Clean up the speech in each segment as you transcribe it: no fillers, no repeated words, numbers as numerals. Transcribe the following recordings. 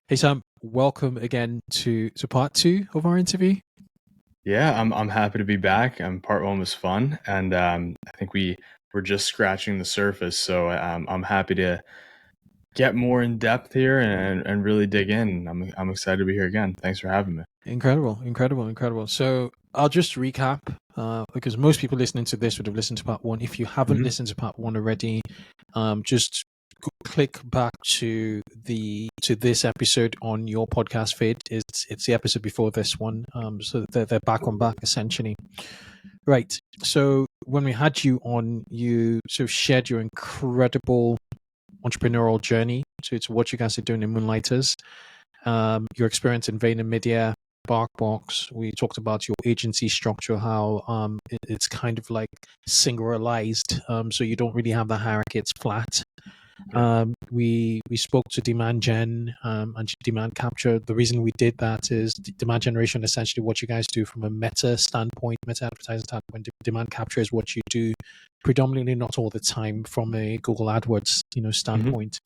Hey Sam, welcome again to part two of our interview. Yeah, I'm happy to be back. Part one was fun, and I think we were just scratching the surface. So I'm happy to get more in depth here and really dig in. I'm excited to be here again. Thanks for having me. Incredible, incredible, incredible. So I'll just recap because most people listening to this would have listened to part one. If you haven't Hmm. listened to part one already, just click back to this episode on your podcast feed. It's the episode before this one. So they're back on back essentially. Right. So when we had you on, you sort of shared your incredible entrepreneurial journey to what you guys are doing in Moonlighters, your experience in VaynerMedia, BarkBox. We talked about your agency structure, how it's kind of like singularized, so you don't really have the hierarchy; it's flat. Yeah. We spoke to demand gen and demand capture. The reason we did that is demand generation, essentially what you guys do from a meta standpoint, meta advertising standpoint. Demand capture is what you do predominantly, not all the time, from a Google AdWords Hmm. standpoint.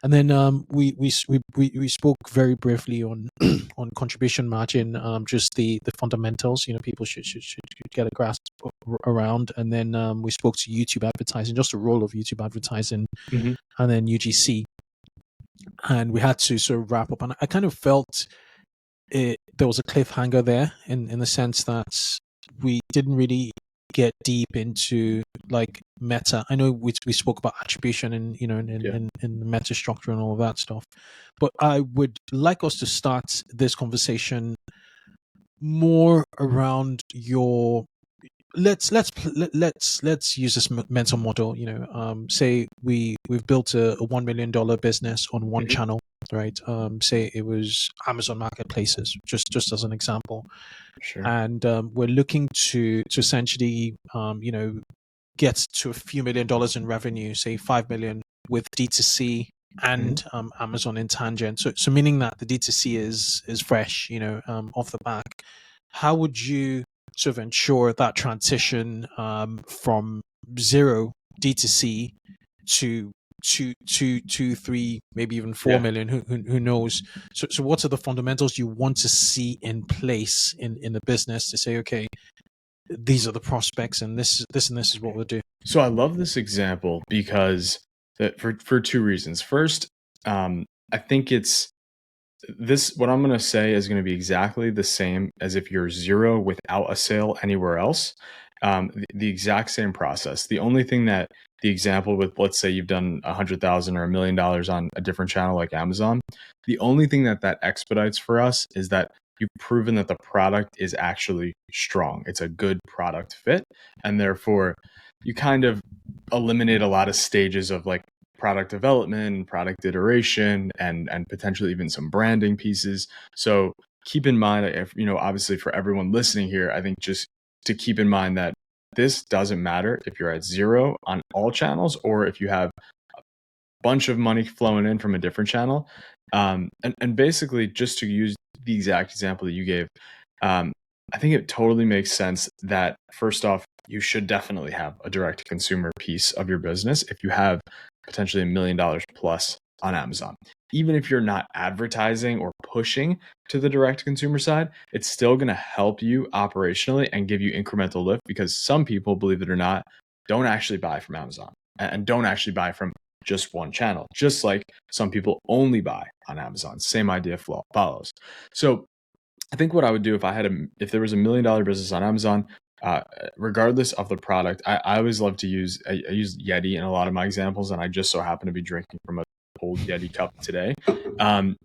And then we spoke very briefly on on contribution margin, just the fundamentals. People should get a grasp around. And then we spoke to YouTube advertising, just the role of YouTube advertising, Hmm. and then UGC. And we had to sort of wrap up. And I kind of felt there was a cliffhanger there in the sense that we didn't really get deep into like meta. I know we spoke about attribution and Yeah. in the meta structure and all of that stuff, but I would like us to start this conversation more around your let's use this mental model. Say we've built a $1 million business on one Hmm. channel, right? Say it was Amazon Marketplaces, just as an example, Sure. and we're looking to essentially get to a few $1 million in revenue, say 5 million with D2C Hmm. and Amazon in tangent. So meaning that the D2C is fresh, off the back. How would you sort of ensure that transition from zero D2C to two, three, maybe even four Yeah. million? Who knows? So what are the fundamentals you want to see in place in the business to say, okay, these are the prospects, and this is what we'll do. So I love this example because for two reasons. First, I think it's this what I'm going to say is going to be exactly the same as if you're zero without a sale anywhere else. The exact same process. The only thing that the example with, let's say you've done 100,000 or $1 million on a different channel like Amazon, the only thing that expedites for us is that you've proven that the product is actually strong. It's a good product fit, and therefore you kind of eliminate a lot of stages of like product development, product iteration, and potentially even some branding pieces. So keep in mind, if obviously for everyone listening here, I think just to keep in mind that this doesn't matter if you're at zero on all channels or if you have a bunch of money flowing in from a different channel. And basically, just to use the exact example that you gave, um, I think it totally makes sense that first off, you should definitely have a direct consumer piece of your business if you have potentially $1 million plus on Amazon. Even if you're not advertising or pushing to the direct consumer side, it's still going to help you operationally and give you incremental lift because some people, believe it or not, don't actually buy from Amazon and don't actually buy from just one channel, just like some people only buy on Amazon. Same idea follows. So I think what I would do if there was $1 million business on Amazon, uh, regardless of the product, I always love to I use Yeti in a lot of my examples, and I just so happen to be drinking from a old Yeti cup today. Um,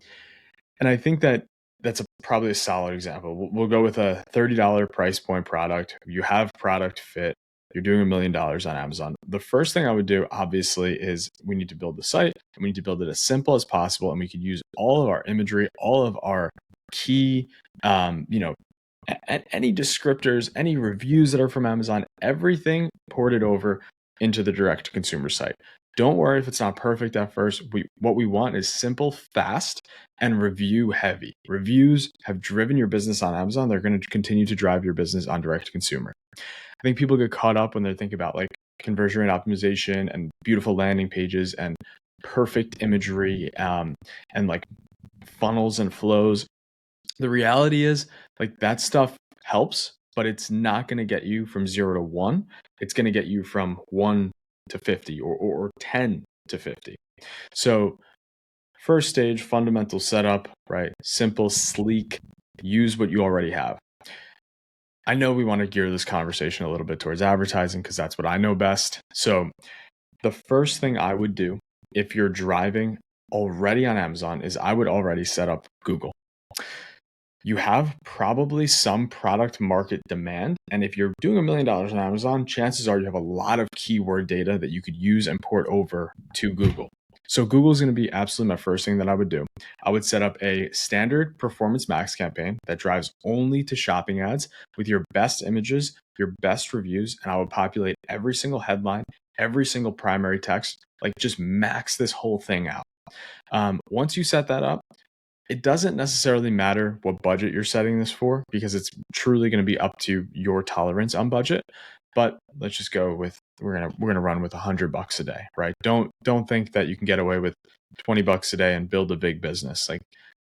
and I think that's probably a solid example. We'll go with a $30 price point product. You have product fit. You're doing $1 million on Amazon. The first thing I would do, obviously, is we need to build the site and we need to build it as simple as possible. And we could use all of our imagery, all of our key, um, you know, any descriptors, any reviews that are from Amazon, everything ported over into the direct to consumer site. Don't worry if it's not perfect at first. What we want is simple, fast, and review heavy. Reviews have driven your business on Amazon. They're going to continue to drive your business on direct to consumer. I think people get caught up when they're thinking about like conversion rate optimization and beautiful landing pages and perfect imagery and like funnels and flows. The reality is, like, that stuff helps, but it's not going to get you from 0 to 1. It's going to get you from 1 to 50 or 10 to 50. So first stage, fundamental setup, right? Simple, sleek, use what you already have. I know we want to gear this conversation a little bit towards advertising because that's what I know best. So the first thing I would do if you're driving already on Amazon is I would already set up Google. You have probably some product market demand. And if you're doing $1 million on Amazon, chances are you have a lot of keyword data that you could use and port over to Google. So Google is going to be absolutely my first thing that I would do. I would set up a standard Performance Max campaign that drives only to shopping ads with your best images, your best reviews, and I would populate every single headline, every single primary text, like just max this whole thing out. Once you set that up, it doesn't necessarily matter what budget you're setting this for because it's truly going to be up to your tolerance on budget. But let's just go with we're gonna run with $100 a day, right? Don't think that you can get away with $20 a day and build a big business. Like,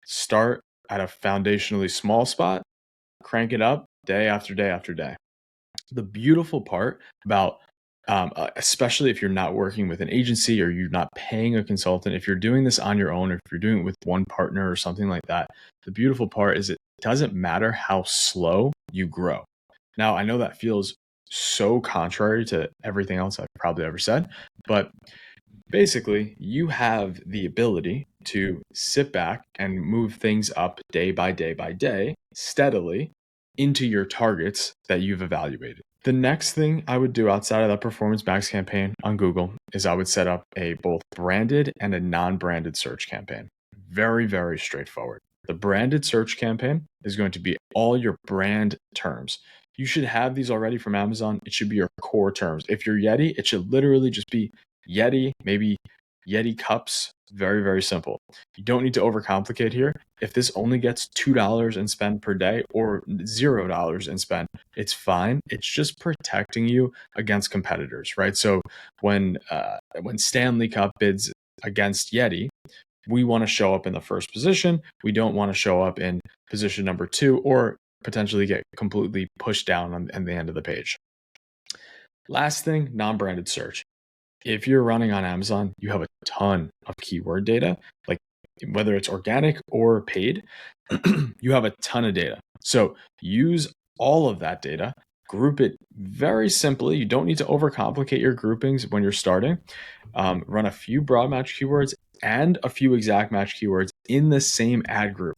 start at a foundationally small spot, crank it up day after day after day. The beautiful part about especially if you're not working with an agency or you're not paying a consultant, if you're doing this on your own, or if you're doing it with one partner or something like that, the beautiful part is it doesn't matter how slow you grow. Now, I know that feels so contrary to everything else I've probably ever said, but basically, you have the ability to sit back and move things up day by day by day, steadily into your targets that you've evaluated. The next thing I would do outside of that Performance Max campaign on Google is I would set up a both branded and a non-branded search campaign. Very, very straightforward. The branded search campaign is going to be all your brand terms. You should have these already from Amazon. It should be your core terms. If you're Yeti, it should literally just be Yeti, maybe Yeti cups. Very, very simple. You don't need to overcomplicate here. If this only gets $2 in spend per day or $0 in spend, it's fine. It's just protecting you against competitors, right? So when Stanley Cup bids against Yeti, we want to show up in the first position. We don't want to show up in position number 2 or potentially get completely pushed down on the end of the page. Last thing, non-branded search. If you're running on Amazon, you have a ton of keyword data, like whether it's organic or paid, you have a ton of data. So use all of that data, group it very simply. You don't need to overcomplicate your groupings when you're starting. Run a few broad match keywords and a few exact match keywords in the same ad group.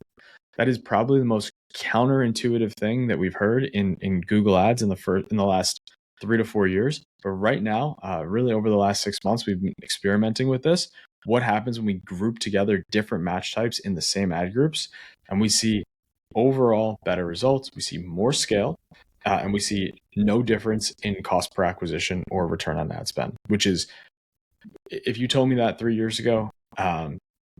That is probably the most counterintuitive thing that we've heard in Google Ads in the last 3 to 4 years. But right now, really over the last 6 months, we've been experimenting with this. What happens when we group together different match types in the same ad groups? And we see overall better results. We see more scale, and we see no difference in cost per acquisition or return on ad spend, which is, if you told me that 3 years ago,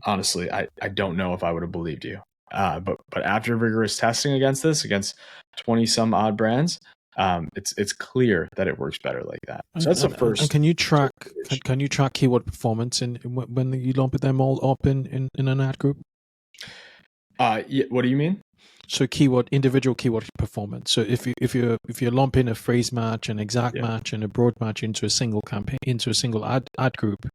honestly, I don't know if I would have believed you. But after rigorous testing against 20 some odd brands, it's clear that it works better like that. So that's the first. And can you track keyword performance when you lump them all up in an ad group? Yeah, what do you mean? So individual keyword performance. So if you lump in a phrase match, an exact match, and a broad match into a single campaign, into a single ad group,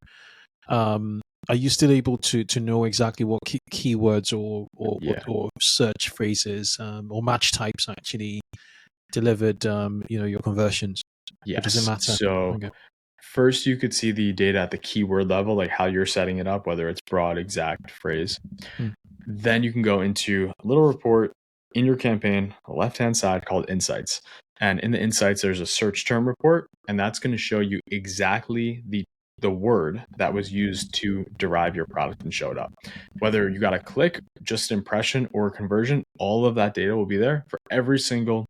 are you still able to know exactly what keywords or search phrases or match types actually delivered your conversions? Yes. Or does it matter? So first, you could see the data at the keyword level, like how you're setting it up, whether it's broad, exact, phrase. Then you can go into a little report in your campaign, the left-hand side, called Insights. And in the Insights, there's a search term report, and that's going to show you exactly the word that was used to derive your product and showed up. Whether you got a click, just impression, or conversion, all of that data will be there for every single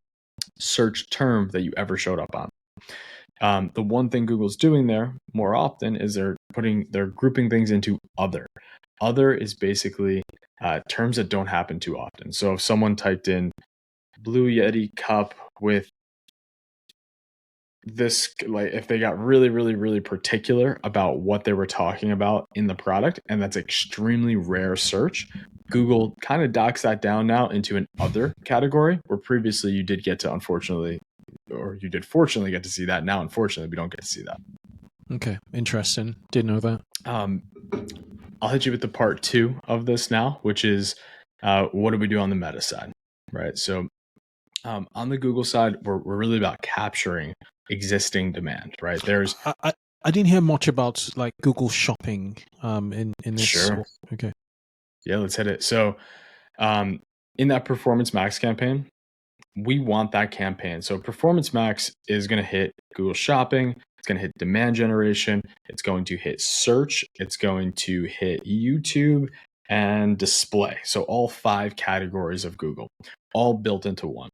search term that you ever showed up on. The one thing Google's doing there more often is they're grouping things into other. Other is basically terms that don't happen too often. So if someone typed in Blue Yeti cup with this, like if they got really, really, really particular about what they were talking about in the product, and that's extremely rare search, Google kind of docks that down now into an other category, where previously you did get to, unfortunately, or you did fortunately get to see that. Now, unfortunately, we don't get to see that. Okay, interesting. Didn't know that. I'll hit you with the part 2 of this now, which is what do we do on the meta side, right? So on the Google side, we're really about capturing existing demand, right? There's I didn't hear much about like Google Shopping in this. Sure. Okay. Yeah, let's hit it. So in that Performance Max campaign, we want that campaign. So Performance Max is going to hit Google Shopping. It's going to hit demand generation. It's going to hit search. It's going to hit YouTube and display. So all 5 categories of Google, all built into one.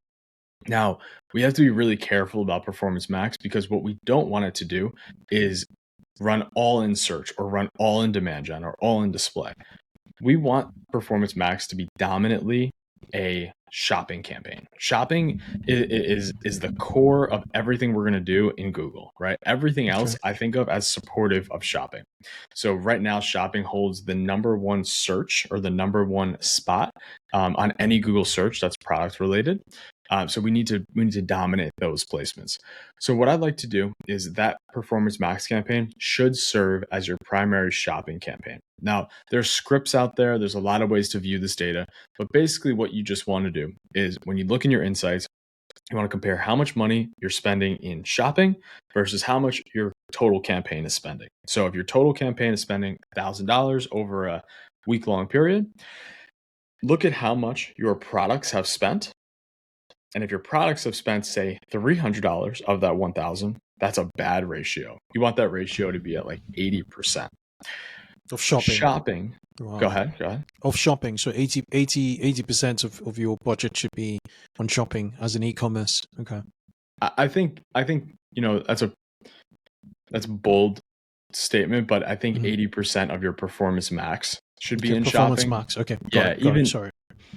Now, we have to be really careful about Performance Max, because what we don't want it to do is run all in search or run all in demand gen or all in display. We want Performance Max to be dominantly a shopping campaign. Shopping is the core of everything we're going to do in Google, right? Everything else I think of as supportive of shopping. So right now, shopping holds the number 1 search, or the number 1 spot on any Google search that's product related. So we need to dominate those placements. So what I'd like to do is that Performance Max campaign should serve as your primary shopping campaign. Now, there's scripts out there. There's a lot of ways to view this data, but basically what you just want to do is, when you look in your insights, you want to compare how much money you're spending in shopping versus how much your total campaign is spending. So if your total campaign is spending $1,000 over a week-long period, look at how much your products have spent. And if your products have spent, say, $300 of that 1,000, that's a bad ratio. You want that ratio to be at like 80%. Of shopping. Wow. Go ahead. Of shopping. So 80% of your budget should be on shopping as an e-commerce. Okay. I think that's a bold statement, but I think 80% of your Performance Max should be in Performance shopping. Max. Okay. Got it.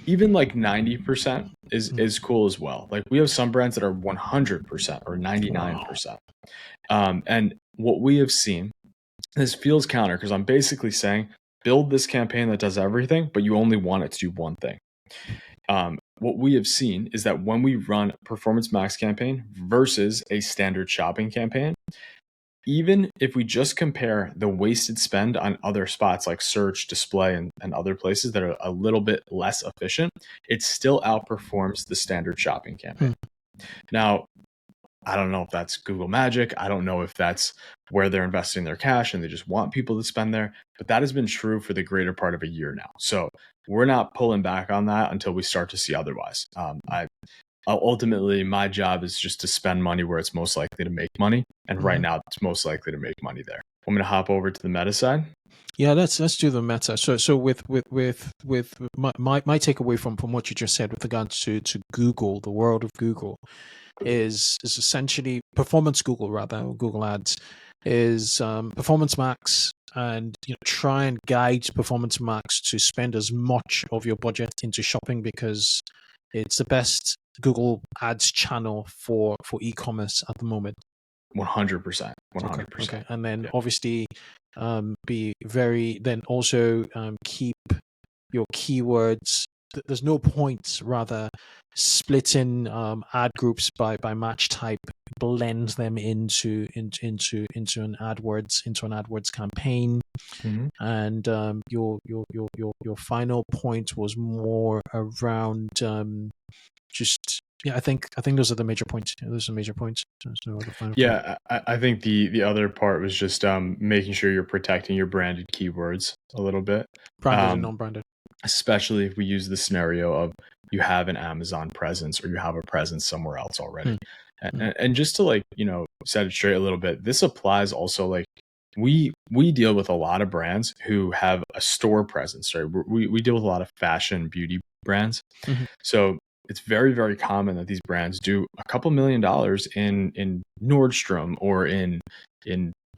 Even like 90% is cool as well. Like, we have some brands that are 100% or 99%. And what we have seen, this feels counter, because I'm basically saying, build this campaign that does everything, but you only want it to do one thing. What we have seen is that when we run Performance Max campaign versus a standard shopping campaign, even if we just compare the wasted spend on other spots like search, display, and other places that are a little bit less efficient, it still outperforms the standard shopping campaign. Now, I don't know if that's Google magic. I don't know if that's where they're investing their cash and they just want people to spend there, but that has been true for the greater part of a year now. So we're not pulling back on that until we start to see otherwise. Ultimately, my job is just to spend money where it's most likely to make money. And right now, it's most likely to make money there. I'm going to hop over to the meta side. Yeah, let's do the meta. So with my takeaway from what you just said with regards to Google, the world of Google, is essentially Performance Google, rather, or Google Ads, is Performance Max, and try and guide Performance Max to spend as much of your budget into shopping, because it's the best Google Ads channel for e-commerce at the moment. 100%. Okay. And then obviously also keep your keywords. There's no point, rather, splitting ad groups by match type, blend them into an AdWords campaign. And your final point was more around I think those are the major points. Those are major points. I think the other part was just making sure you're protecting your branded keywords a little bit, branded and non-branded, especially if we use the scenario of you have an Amazon presence or you have a presence somewhere else already. And just to set it straight a little bit, this applies also, like, we deal with a lot of brands who have a store presence, right? We deal with a lot of fashion beauty brands. So it's very, very common that these brands do a couple $1 million in Nordstrom or in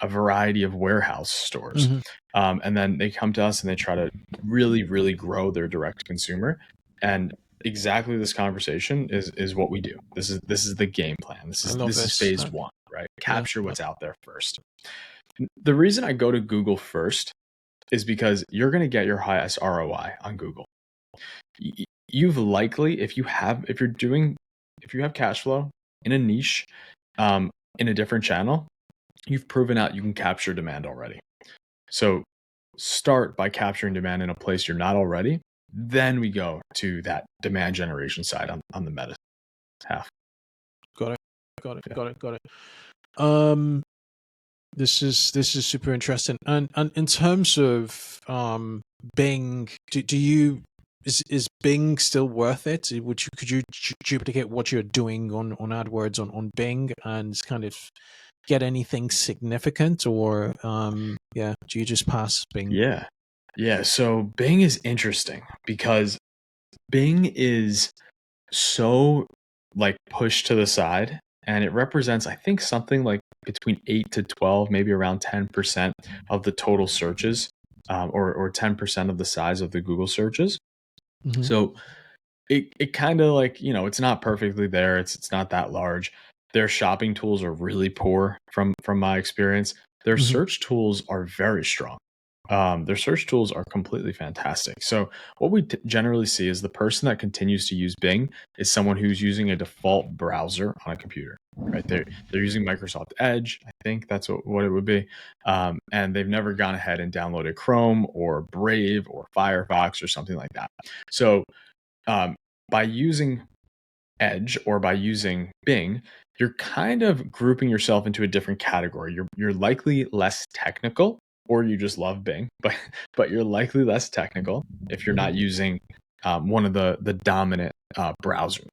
a variety of warehouse stores. And then they come to us and they try to really, really grow their direct consumer. And exactly this conversation is what we do. This is the game plan. This is phase 1, right? Capture what's out there first. The reason I go to Google first is because you're going to get your highest ROI on Google. You've likely, if you have cash flow in a niche, in a different channel, you've proven out you can capture demand already. So start by capturing demand in a place you're not already. Then we go to that demand generation side on the meta half. Got it. This is super interesting. And in terms of Bing, do you is Bing still worth it? Could you duplicate what you're doing on AdWords on Bing and kind of get anything significant, or do you just pass Bing? Yeah. So Bing is interesting because Bing is so like pushed to the side, and it represents, I think, something like between 8 to 12, maybe around 10% of the total searches, or 10% of the size of the Google searches. Mm-hmm. So it kind of like, it's not perfectly there. It's not that large. Their shopping tools are really poor from my experience. Their Mm-hmm. search tools are very strong. Their search tools are completely fantastic. So what we generally see is the person that continues to use Bing is someone who's using a default browser on a computer, right? They're using Microsoft Edge. I think that's what it would be. And they've never gone ahead and downloaded Chrome or Brave or Firefox or something like that. So by using Edge or by using Bing, you're kind of grouping yourself into a different category. You're likely less technical, or you just love Bing, but you're likely less technical if you're not using one of the dominant browsers.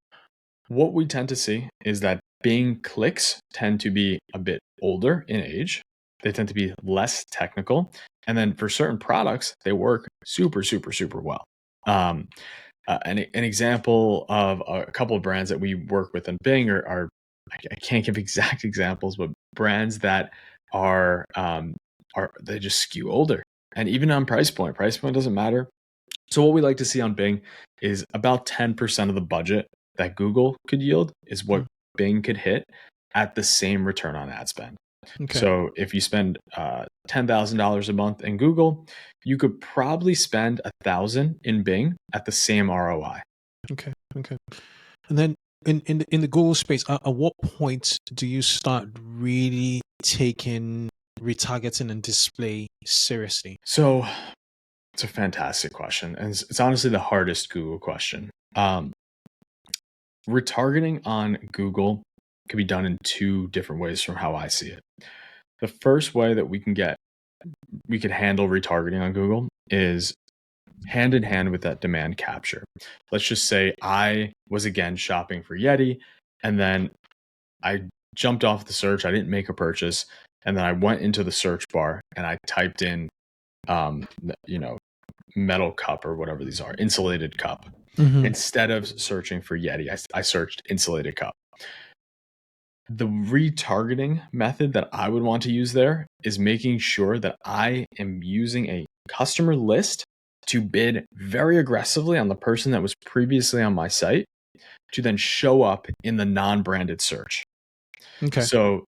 What we tend to see is that Bing clicks tend to be a bit older in age. They tend to be less technical, and then for certain products, they work super, super, super well. An example of a couple of brands that we work with in Bing are I can't give exact examples, but brands that are they just skew older, and even on price point doesn't matter. So what we like to see on Bing is about 10% of the budget that Google could yield is what Bing could hit at the same return on ad spend. Okay. So if you spend $10,000 a month in Google, you could probably spend $1,000 in Bing at the same ROI. Okay. And then in the Google space, at what point do you start really taking retargeting and display seriously? So it's a fantastic question, and it's honestly the hardest Google question. Retargeting on Google could be done in two different ways from how I see it. The first way that we could handle retargeting on Google is hand in hand with that demand capture. Let's just say I was again shopping for Yeti, and then I jumped off the search. I didn't make a purchase, and then I went into the search bar and I typed in, metal cup or whatever these are, insulated cup. Mm-hmm. Instead of searching for Yeti, I searched insulated cup. The retargeting method that I would want to use there is making sure that I am using a customer list to bid very aggressively on the person that was previously on my site to then show up in the non-branded search. Okay. So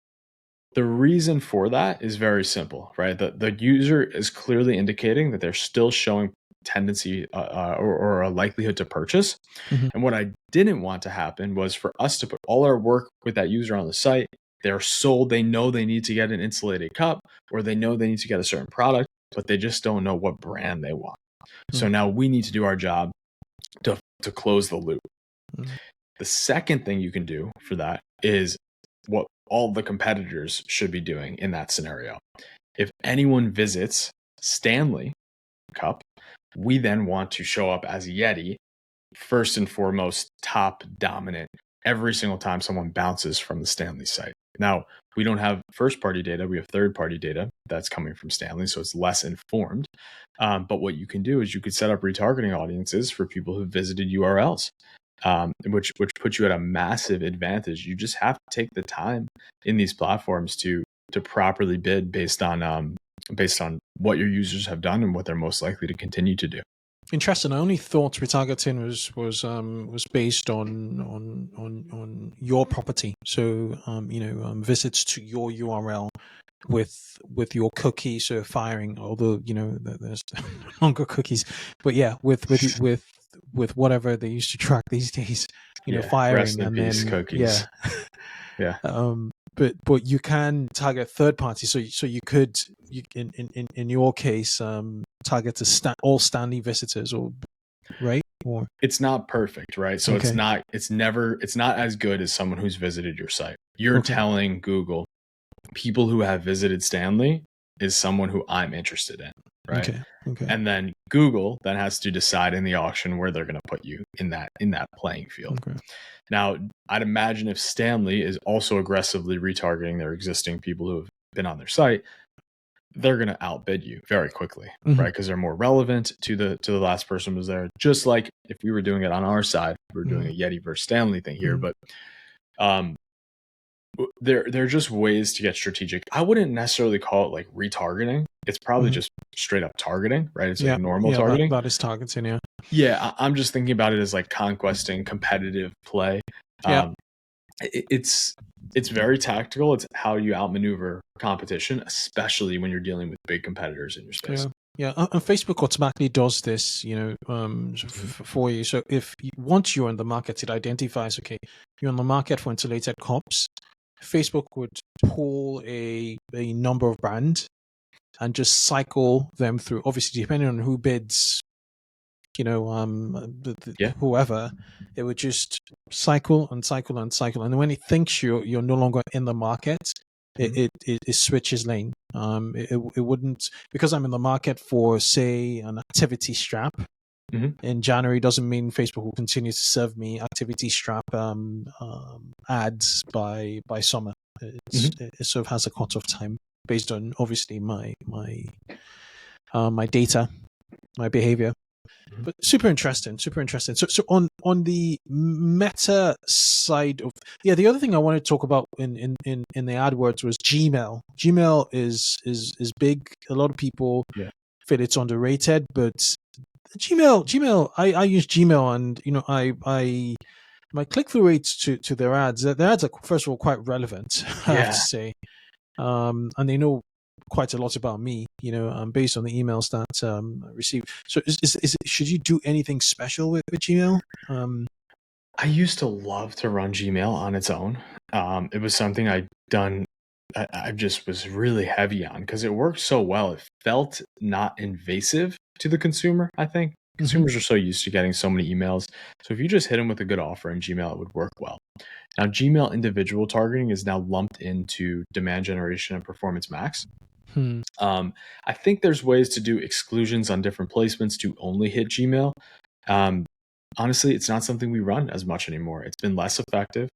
the reason for that is very simple, right? The user is clearly indicating that they're still showing tendency or a likelihood to purchase. Mm-hmm. And what I didn't want to happen was for us to put all our work with that user on the site. They're sold. They know they need to get an insulated cup, or they know they need to get a certain product, but they just don't know what brand they want. So now we need to do our job to close the loop. The second thing you can do for that is what all the competitors should be doing in that scenario. If anyone visits Stanley Cup, we then want to show up as Yeti, first and foremost, top dominant every single time someone bounces from the Stanley site. Now, we don't have first-party data. We have third-party data that's coming from Stanley, so it's less informed. But what you can do is you could set up retargeting audiences for people who visited URLs, which puts you at a massive advantage. You just have to take the time in these platforms to properly bid based on what your users have done and what they're most likely to continue to do. Interesting. I only thought retargeting was based on your property. So visits to your URL with your cookies firing. Although there's no longer cookies, but yeah, with with whatever they used to track these days, Yeah. firing, Rest in and peace, then cookies. Yeah. But you can target third parties, so you could, in your case, target all Stanley visitors, or right, or It's not perfect, right? So okay, it's not as good as someone who's visited your site. You're okay, telling Google people who have visited Stanley is someone who I'm interested in, right? okay, And then Google then has to decide in the auction where they're going to put you in that playing field. okay. Now, I'd imagine if Stanley is also aggressively retargeting their existing people who have been on their site, they're going to outbid you very quickly, right? Because they're more relevant to the last person who was there. Just like if we were doing it on our side, we're doing a Yeti versus Stanley thing here, but there are just ways to get strategic. I wouldn't necessarily call it like retargeting. It's probably just straight up targeting, right? It's like normal targeting. That is targeting, yeah. Yeah, I'm just thinking about it as like conquesting, competitive play. It's very tactical. It's how you outmaneuver competition, especially when you're dealing with big competitors in your space. Yeah, and Facebook automatically does this, for you. So once you're in the market, it identifies, okay, you're on the market for insulated cups. Facebook would pull a number of brands and just cycle them through. Obviously, depending on who bids, whoever, it would just cycle and cycle and cycle. And when it thinks you're no longer in the market, it switches lane. It wouldn't, because I'm in the market for, say, an activity strap in January, doesn't mean Facebook will continue to serve me activity strap ads by summer. It sort of has a cutoff time based on, obviously, my data, my behavior. But super interesting. So on the Meta side of, the other thing I wanted to talk about in the AdWords was Gmail. Gmail is big. A lot of people feel it's underrated, but Gmail, I use Gmail, and my click-through rates to their ads are, first of all, quite relevant, I have to say. And they know quite a lot about me, based on the emails that I receive. So should you do anything special with Gmail? I used to love to run Gmail on its own. It was something I just was really heavy on because it worked so well. It felt not invasive to the consumer, I think. Consumers are so used to getting so many emails. So if you just hit them with a good offer in Gmail, it would work well. Now, Gmail individual targeting is now lumped into demand generation and performance max. I think there's ways to do exclusions on different placements to only hit Gmail. Honestly, it's not something we run as much anymore. It's been less effective.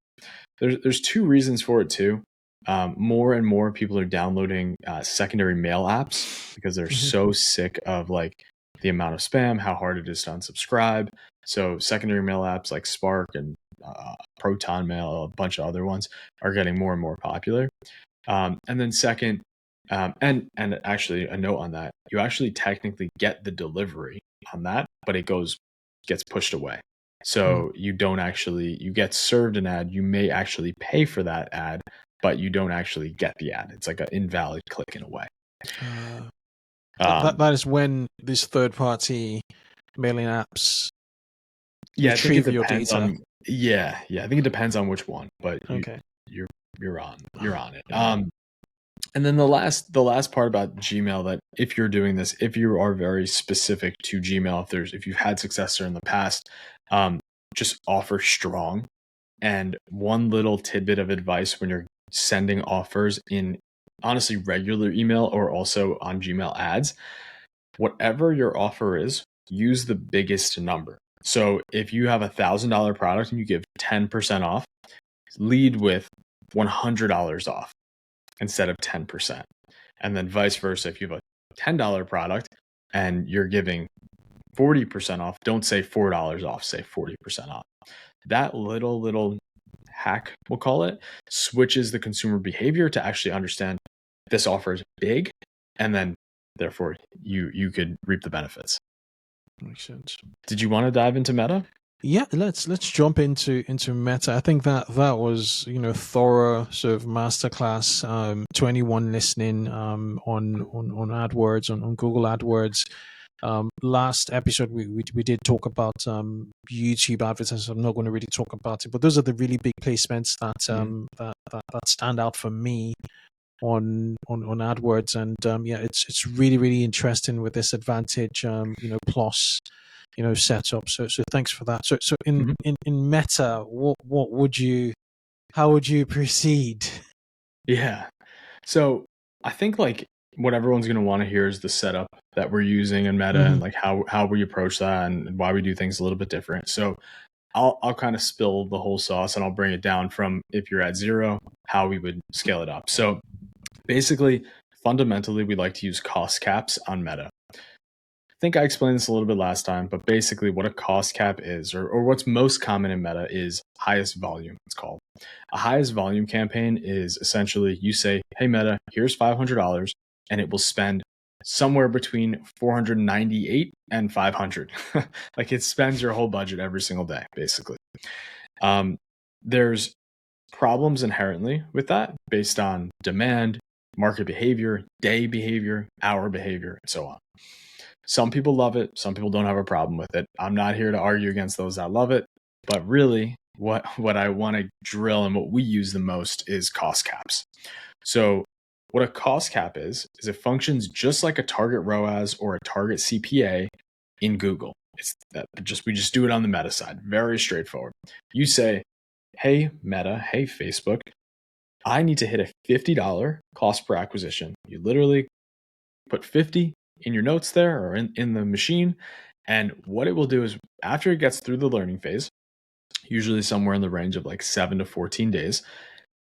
There's two reasons for it too. More and more people are downloading secondary mail apps because they're so sick of like the amount of spam, how hard it is to unsubscribe. So secondary mail apps like Spark and Proton Mail, a bunch of other ones, are getting more and more popular. And then second, and actually a note on that, you actually technically get the delivery on that, but it gets pushed away. So you get served an ad. You may actually pay for that ad, but you don't actually get the ad. It's like an invalid click in a way. That is when these third-party mailing apps retrieve your data. I think it depends on which one, but you're on it. And then the last part about Gmail, that if you're doing this, if you are very specific to Gmail, if you've had success there in the past, just offer strong. And one little tidbit of advice when you're sending offers in honestly regular email or also on Gmail ads, whatever your offer is, use the biggest number. So if you have $1,000 product and you give 10% off, lead with $100 off instead of 10%. And then vice versa, if you have a $10 product and you're giving 40% off, don't say $4 off, say 40% off. That little hack, we'll call it, switches the consumer behavior to actually understand this offer is big, and then therefore you could reap the benefits. Makes sense. Did you want to dive into Meta? Yeah, let's jump into Meta. I think that was thorough sort of masterclass to anyone listening on AdWords, on Google AdWords. Last episode we did talk about YouTube advertising. I'm not going to really talk about it, but those are the really big placements that stand out for me on AdWords. And it's really interesting with this Advantage Plus setup. So thanks for that. So in Meta, how would you proceed? Yeah. So I think like what everyone's going to want to hear is the setup that we're using in Meta and like how we approach that and why we do things a little bit different. So I'll kind of spill the whole sauce and I'll bring it down from if you're at 0, how we would scale it up. So basically, fundamentally, we like to use cost caps on Meta. I think I explained this a little bit last time, but basically what a cost cap is, or what's most common in Meta, is highest volume, it's called. A highest volume campaign is essentially you say, hey, Meta, here's $500, and it will spend somewhere between 498 and 500. Like it spends your whole budget every single day, basically. There's problems inherently with that based on demand, market behavior, day behavior, hour behavior, and so on. Some people love it. Some people don't have a problem with it. I'm not here to argue against those that love it, but really what I want to drill and what we use the most is cost caps. So what a cost cap is it functions just like a target ROAS or a target CPA in Google. We just do it on the Meta side. Very straightforward. You say, hey, Meta, hey, Facebook, I need to hit a $50 cost per acquisition. You literally put 50 in your notes there or in the machine. And what it will do is after it gets through the learning phase, usually somewhere in the range of like 7 to 14 days,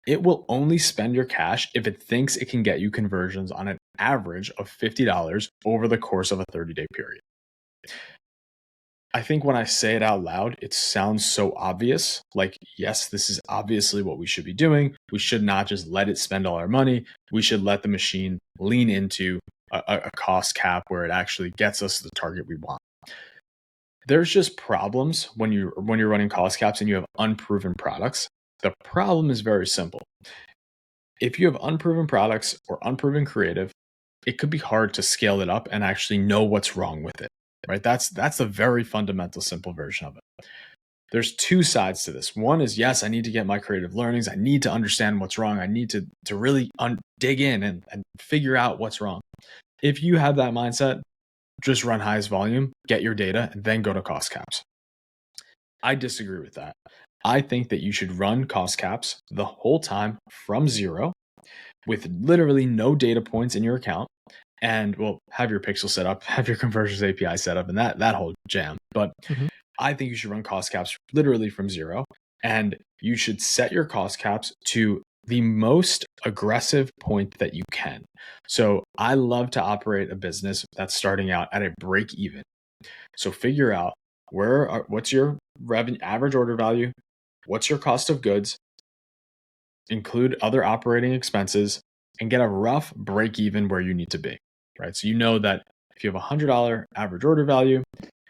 it will only spend your cash if it thinks it can get you conversions on an average of $50 over the course of a 30-day period. I think when I say it out loud, it sounds so obvious. Like, yes, this is obviously what we should be doing. We should not just let it spend all our money. We should let the machine lean into a cost cap where it actually gets us the target we want. There's just problems when you're running cost caps and you have unproven products. The problem is very simple. If you have unproven products or unproven creative, it could be hard to scale it up and actually know what's wrong with it. Right? That's a very fundamental, simple version of it. There's two sides to this. One is, yes, I need to get my creative learnings. I need to understand what's wrong. I need to really dig in and figure out what's wrong. If you have that mindset, just run highest volume, get your data, and then go to cost caps. I disagree with that. I think that you should run cost caps the whole time from 0 with literally no data points in your account. And have your pixel set up, have your conversions API set up, and that whole jam. But I think you should run cost caps literally from 0. And you should set your cost caps to the most aggressive point that you can. So I love to operate a business that's starting out at a break even. So figure out what's your revenue, average order value, what's your cost of goods, include other operating expenses, and get a rough break even where you need to be. Right. So you know that if you have $100 average order value,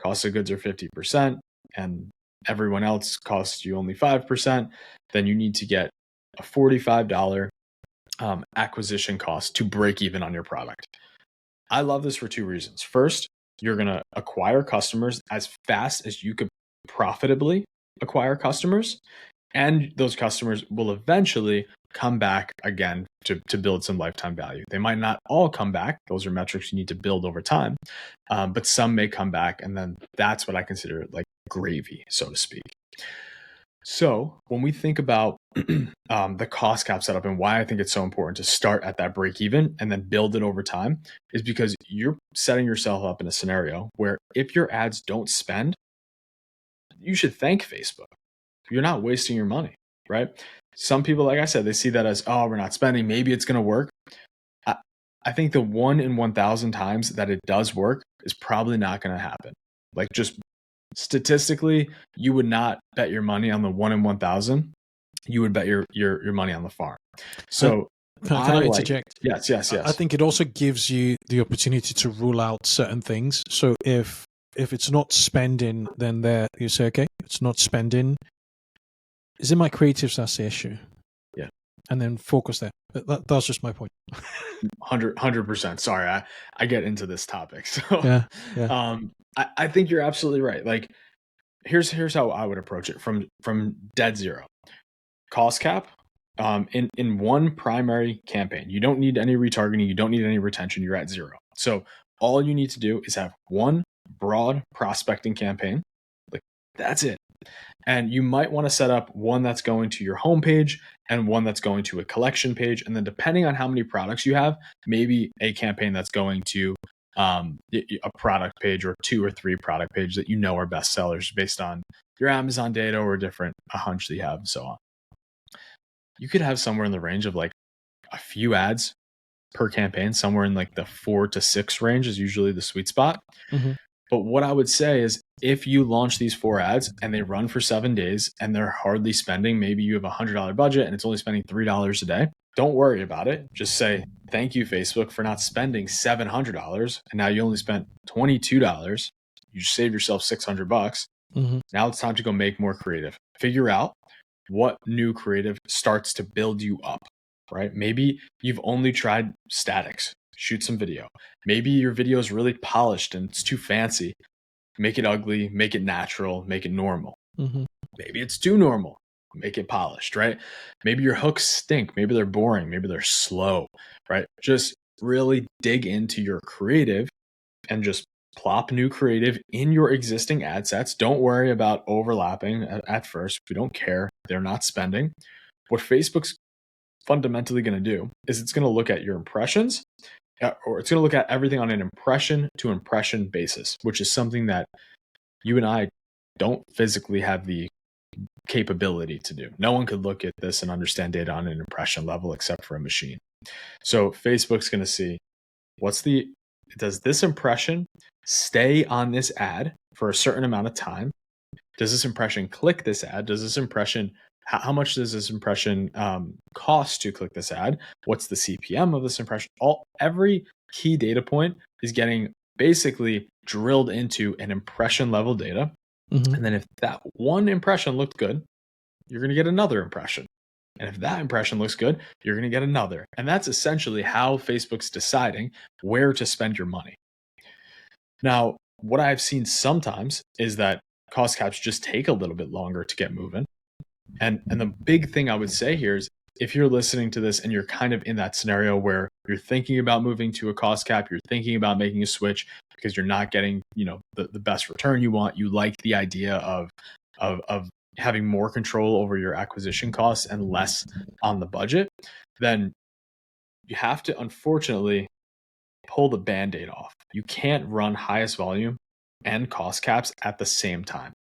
cost of goods are 50%, and everyone else costs you only 5%, then you need to get a $45 acquisition cost to break even on your product. I love this for two reasons. First, you're going to acquire customers as fast as you could profitably acquire customers, and those customers will eventually come back again to build some lifetime value. They might not all come back. Those are metrics you need to build over time, but some may come back, and then that's what I consider like gravy, so to speak. So when we think about the cost cap setup and why I think it's so important to start at that break even and then build it over time is because you're setting yourself up in a scenario where if your ads don't spend, you should thank Facebook. You're not wasting your money, right? Some people, like I said, they see that as, oh, we're not spending, maybe it's going to work. I think the 1 in 1,000 times that it does work is probably not going to happen. Like just statistically, you would not bet your money on the 1 in 1,000. You would bet your money on the farm. So can I interject? Yes. I think it also gives you the opportunity to rule out certain things. So if it's not spending, then you say, okay, it's not spending. Is it my creatives that's the issue? Yeah. and then focus there. That's just my point. 100%. Sorry, I get into this topic. So Yeah. I think you're absolutely right. Like here's how I would approach it from dead zero. Cost cap. In one primary campaign, you don't need any retargeting, you don't need any retention, you're at zero. So all you need to do is have one broad prospecting campaign. Like that's it. And you might want to set up one that's going to your homepage and one that's going to a collection page. And then depending on how many products you have, maybe a campaign that's going to a product page or 2 or 3 product pages that you know are best sellers based on your Amazon data or a hunch that you have and so on. You could have somewhere in the range of like a few ads per campaign, somewhere in like the 4 to 6 range is usually the sweet spot. Mm-hmm. But what I would say is if you launch these 4 ads and they run for 7 days and they're hardly spending, maybe you have a $100 budget and it's only spending $3 a day, don't worry about it. Just say, thank you, Facebook, for not spending $700. And now you only spent $22. You just saved yourself $600. Mm-hmm. Now it's time to go make more creative. Figure out what new creative starts to build you up, right? Maybe you've only tried statics. Shoot some video. Maybe your video is really polished and it's too fancy. Make it ugly, make it natural, make it normal. Mm-hmm. Maybe it's too normal. Make it polished, right? Maybe your hooks stink. Maybe they're boring. Maybe they're slow, right? Just really dig into your creative and just plop new creative in your existing ad sets. Don't worry about overlapping at first. We don't care. They're not spending. What Facebook's fundamentally going to do is it's going to look at your impressions, or it's going to look at everything on an impression to impression basis, which is something that you and I don't physically have the capability to do. No one could look at this and understand data on an impression level except for a machine. So Facebook's going to see does this impression stay on this ad for a certain amount of time? Does this impression click this ad? Does this impression how much does this impression cost to click this ad? What's the CPM of this impression? Every key data point is getting basically drilled into an impression level data. Mm-hmm. And then if that one impression looked good, you're going to get another impression. And if that impression looks good, you're going to get another. And that's essentially how Facebook's deciding where to spend your money. Now, what I've seen sometimes is that cost caps just take a little bit longer to get moving. And the big thing I would say here is if you're listening to this and you're kind of in that scenario where you're thinking about moving to a cost cap, you're thinking about making a switch because you're not getting, the best return you want, you like the idea of having more control over your acquisition costs and less on the budget, then you have to unfortunately pull the Band-Aid off. You can't run highest volume and cost caps at the same time.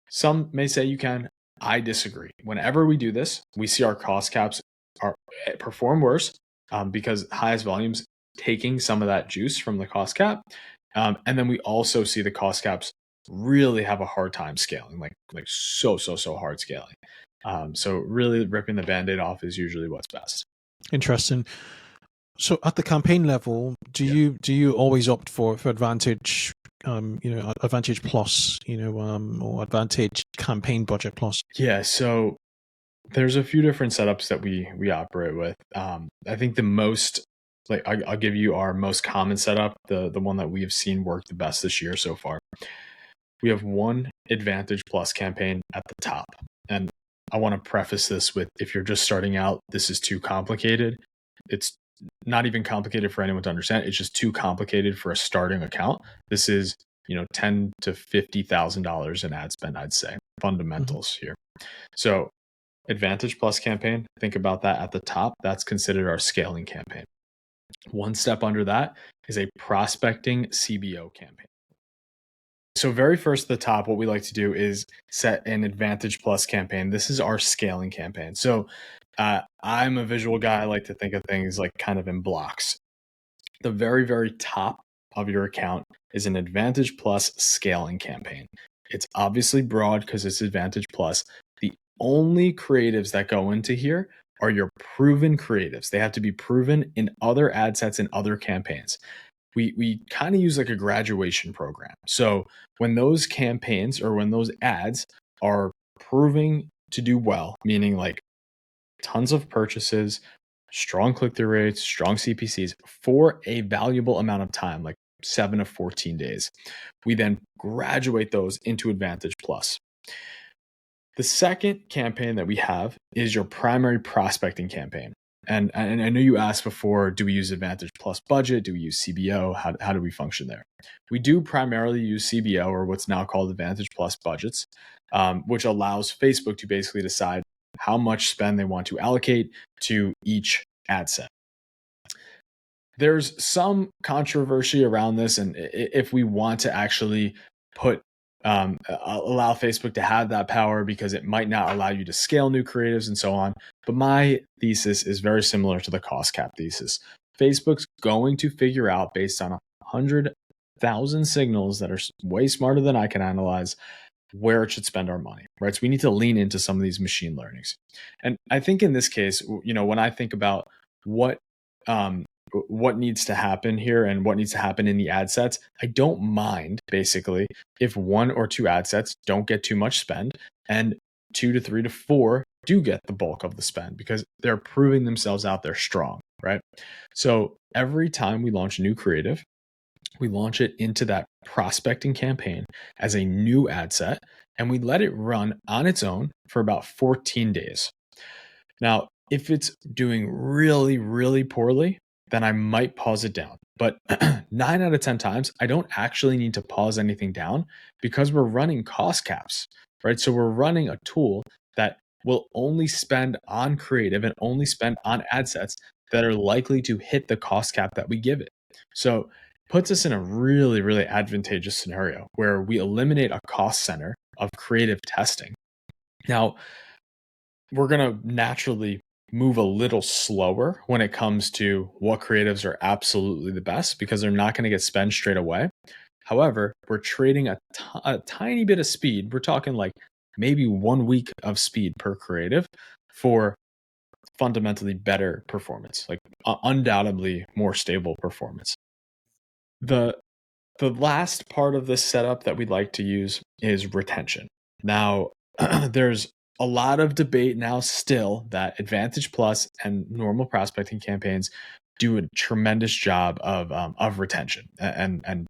Some may say you can. I disagree. Whenever we do this, we see our cost caps perform worse because highest volumes taking some of that juice from the cost cap. And then we also see the cost caps really have a hard time scaling, like so hard scaling. So really ripping the Band-Aid off is usually what's best. Interesting. So at the campaign level, do you always opt for Advantage, Advantage Plus, or Advantage Campaign Budget Plus? Yeah. So there's a few different setups that we operate with. I think the most, I'll give you our most common setup, the one that we have seen work the best this year so far. We have one Advantage Plus campaign at the top. And I want to preface this with, if you're just starting out, this is too complicated. It's not even complicated for anyone to understand. It's just too complicated for a starting account. This is, $10,000 to $50,000 in ad spend, I'd say. Fundamentals here. So Advantage Plus campaign, think about that at the top. That's considered our scaling campaign. One step under that is a prospecting CBO campaign. So very first at the top, what we like to do is set an Advantage Plus campaign. This is our scaling campaign. So I'm a visual guy. I like to think of things like kind of in blocks. The very, very top of your account is an Advantage Plus scaling campaign. It's obviously broad because it's Advantage Plus. The only creatives that go into here are your proven creatives. They have to be proven in other ad sets and other campaigns. We kind of use like a graduation program. So when those campaigns or when those ads are proving to do well, meaning like tons of purchases, strong click-through rates, strong CPCs for a valuable amount of time, like 7 to 14 days. We then graduate those into Advantage Plus. The second campaign that we have is your primary prospecting campaign. And I know you asked before, do we use Advantage Plus budget? Do we use CBO? How do we function there? We do primarily use CBO, or what's now called Advantage Plus budgets, which allows Facebook to basically decide how much spend they want to allocate to each ad set. There's some controversy around this, and if we want to actually allow Facebook to have that power, because it might not allow you to scale new creatives and so on. But my thesis is very similar to the cost cap thesis. Facebook's going to figure out, based on 100,000 signals that are way smarter than I can analyze, where it should spend our money, right? So we need to lean into some of these machine learnings. And I think in this case, when I think about what needs to happen here and what needs to happen in the ad sets, I don't mind basically if 1 or 2 ad sets don't get too much spend and 2 to 3 to 4 do get the bulk of the spend, because they're proving themselves out there strong, right? So every time we launch a new creative, we launch it into that prospecting campaign as a new ad set, and we let it run on its own for about 14 days. Now, if it's doing really, really poorly, then I might pause it down. But 9 out of 10 times, I don't actually need to pause anything down, because we're running cost caps, right? So we're running a tool that will only spend on creative and only spend on ad sets that are likely to hit the cost cap that we give it. So puts us in a really, really advantageous scenario where we eliminate a cost center of creative testing. Now, we're going to naturally move a little slower when it comes to what creatives are absolutely the best, because they're not going to get spent straight away. However, we're trading a tiny bit of speed. We're talking like maybe 1 week of speed per creative for fundamentally better performance, like undoubtedly more stable performance. The last part of this setup that we'd like to use is retention. Now, there's a lot of debate now still that Advantage Plus and normal prospecting campaigns do a tremendous job of retention and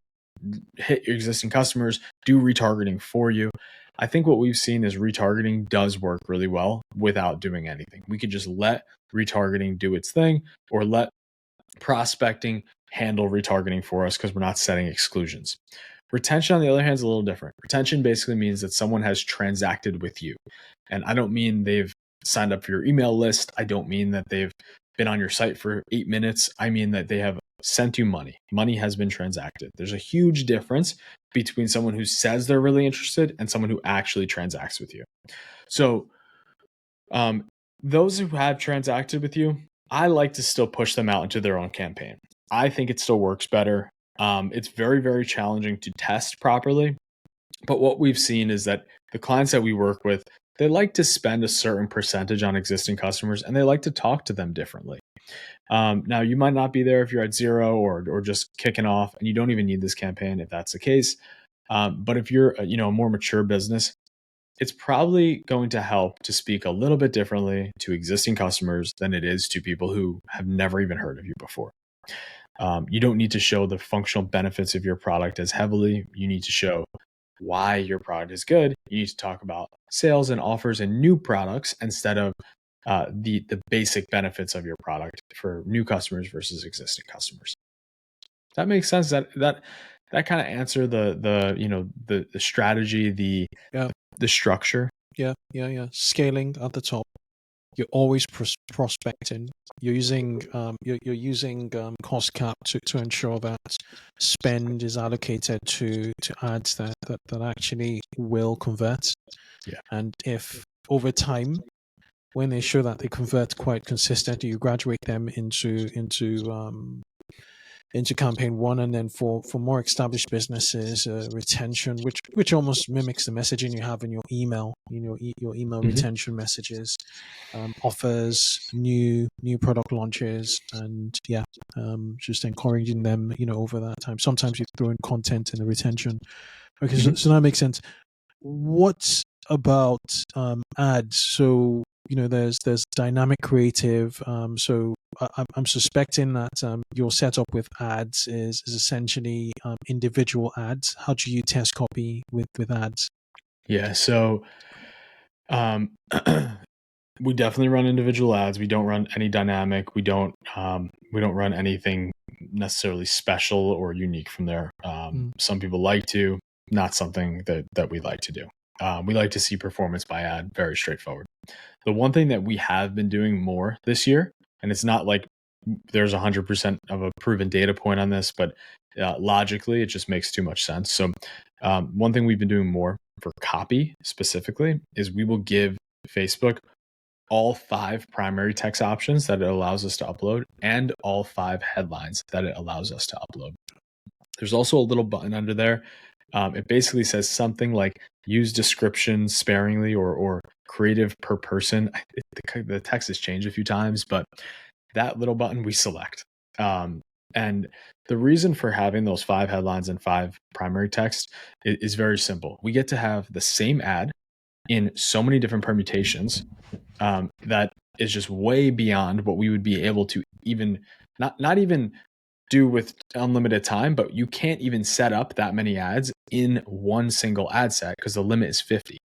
hit your existing customers, do retargeting for you. I think what we've seen is retargeting does work really well without doing anything. We could just let retargeting do its thing, or let prospecting handle retargeting for us, because we're not setting exclusions. Retention, on the other hand, is a little different. Retention basically means that someone has transacted with you. And I don't mean they've signed up for your email list. I don't mean that they've been on your site for 8 minutes. I mean that they have sent you money. Money has been transacted. There's a huge difference between someone who says they're really interested and someone who actually transacts with you. So those who have transacted with you, I like to still push them out into their own campaign. I think it still works better. It's very, very challenging to test properly. But what we've seen is that the clients that we work with, they like to spend a certain percentage on existing customers, and they like to talk to them differently. Now, you might not be there if you're at 0 or just kicking off, and you don't even need this campaign if that's the case. But if you're a more mature business, it's probably going to help to speak a little bit differently to existing customers than it is to people who have never even heard of you before. You don't need to show the functional benefits of your product as heavily. You need to show why your product is good. You need to talk about sales and offers and new products instead of the basic benefits of your product for new customers versus existing customers. That makes sense. That kind of answer the strategy, the structure. Yeah. Scaling at the top. You're always prospecting. You're using cost cap to ensure that spend is allocated to ads that actually will convert. Yeah. And if over time, when they show that they convert quite consistently, you graduate them into campaign 1, and then for more established businesses, retention, which almost mimics the messaging you have in your email, your email retention messages, offers, new product launches, and just encouraging them, over that time. Sometimes you throw in content in the retention. Okay, so that makes sense. What about ads? So there's dynamic creative. So I'm suspecting that your setup with ads is essentially individual ads. How do you test copy with ads? Yeah. So um, we definitely run individual ads. We don't run any dynamic. We don't run anything necessarily special or unique from there. Some people like to, not something that we like to do. We like to see performance by ad, very straightforward. The one thing that we have been doing more this year, and it's not like there's 100% of a proven data point on this, but logically, it just makes too much sense. So, one thing we've been doing more for copy specifically is we will give Facebook all 5 primary text options that it allows us to upload and all 5 headlines that it allows us to upload. There's also a little button under there. It basically says something like use description sparingly or creative per person. The text has changed a few times, but that little button we select. And the reason for having those 5 headlines and 5 primary text is very simple. We get to have the same ad in so many different permutations that is just way beyond what we would be able to even not even do with unlimited time, but you can't even set up that many ads in one single ad set because the limit is 50.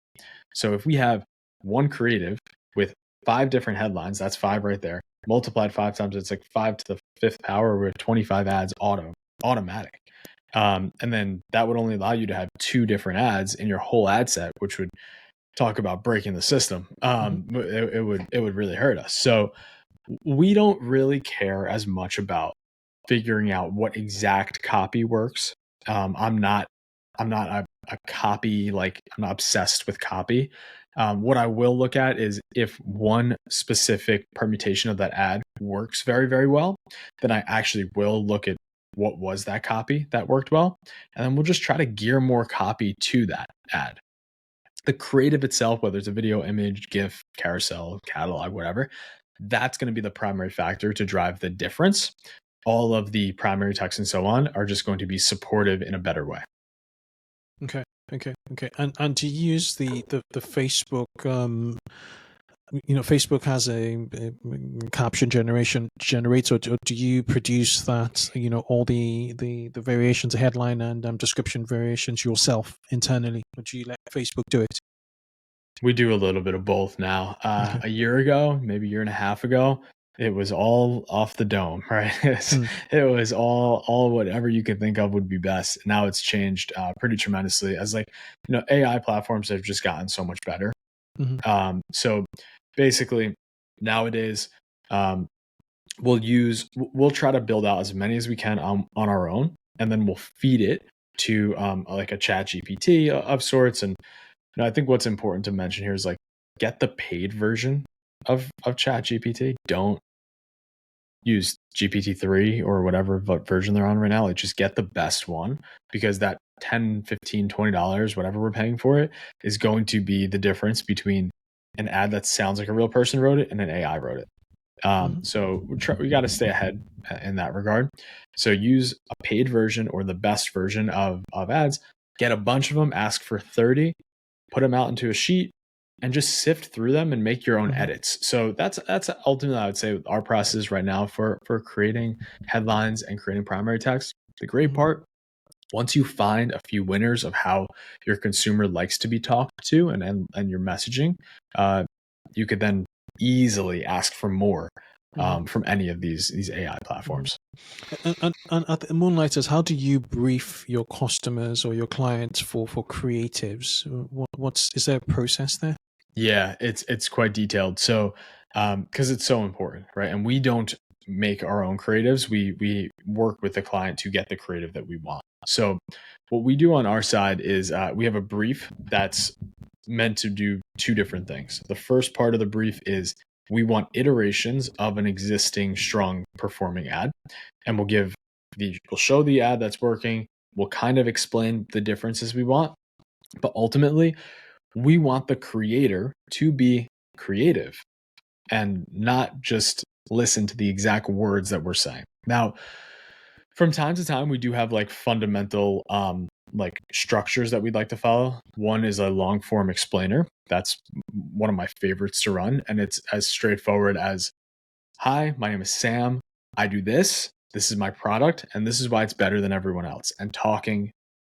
So if we have one creative with 5 different headlines, that's 5 right there, multiplied 5 times, it's like 5 to the 5th power with 25 ads automatic. And then that would only allow you to have 2 different ads in your whole ad set, which would talk about breaking the system. It would really hurt us. So we don't really care as much about figuring out what exact copy works. I'm not a copy, like I'm not obsessed with copy. What I will look at is if one specific permutation of that ad works very, very well, then I actually will look at what was that copy that worked well. And then we'll just try to gear more copy to that ad. The creative itself, whether it's a video, image, GIF, carousel, catalog, whatever, that's going to be the primary factor to drive the difference. All of the primary text and so on are just going to be supportive in a better way. Okay. And to use the Facebook, Facebook has a caption generator. Or do you produce that? All the variations, the headline and description variations yourself internally, or do you let Facebook do it? We do a little bit of both now. Okay. A year ago, maybe a year and a half ago, it was all off the dome, right? It was all whatever you could think of would be best. Now it's changed pretty tremendously as AI platforms have just gotten so much better. So basically nowadays, we'll try to build out as many as we can on our own, and then we'll feed it to like a chat GPT of sorts. And I think what's important to mention here is get the paid version of chat GPT. Don't use GPT-3 or whatever version they're on right now. Just get the best one, because that $10, $15, $20, whatever we're paying for it, is going to be the difference between an ad that sounds like a real person wrote it and an AI wrote it. So we got to stay ahead in that regard. So use a paid version or the best version of ads, get a bunch of them, ask for 30, put them out into a sheet, and just sift through them and make your own edits. So that's ultimately, I would say, our process right now for creating headlines and creating primary text. The great part, once you find a few winners of how your consumer likes to be talked to and your messaging, you could then easily ask for more from any of these AI platforms. And at the Moonlighters, how do you brief your customers or your clients for creatives? Is there a process there? Yeah, it's quite detailed. So, because it's so important, right? And we don't make our own creatives. We work with the client to get the creative that we want. So, what we do on our side is we have a brief that's meant to do 2 different things. The first part of the brief is we want iterations of an existing strong performing ad, and we'll show the ad that's working. We'll kind of explain the differences we want, but ultimately, we want the creator to be creative and not just listen to the exact words that we're saying. Now, From time to time, we do have like fundamental like structures that we'd like to follow. One is a long form explainer. That's one of my favorites to run. And it's as straightforward as, hi, my name is Sam. I do this. This is my product. And this is why it's better than everyone else. And talking.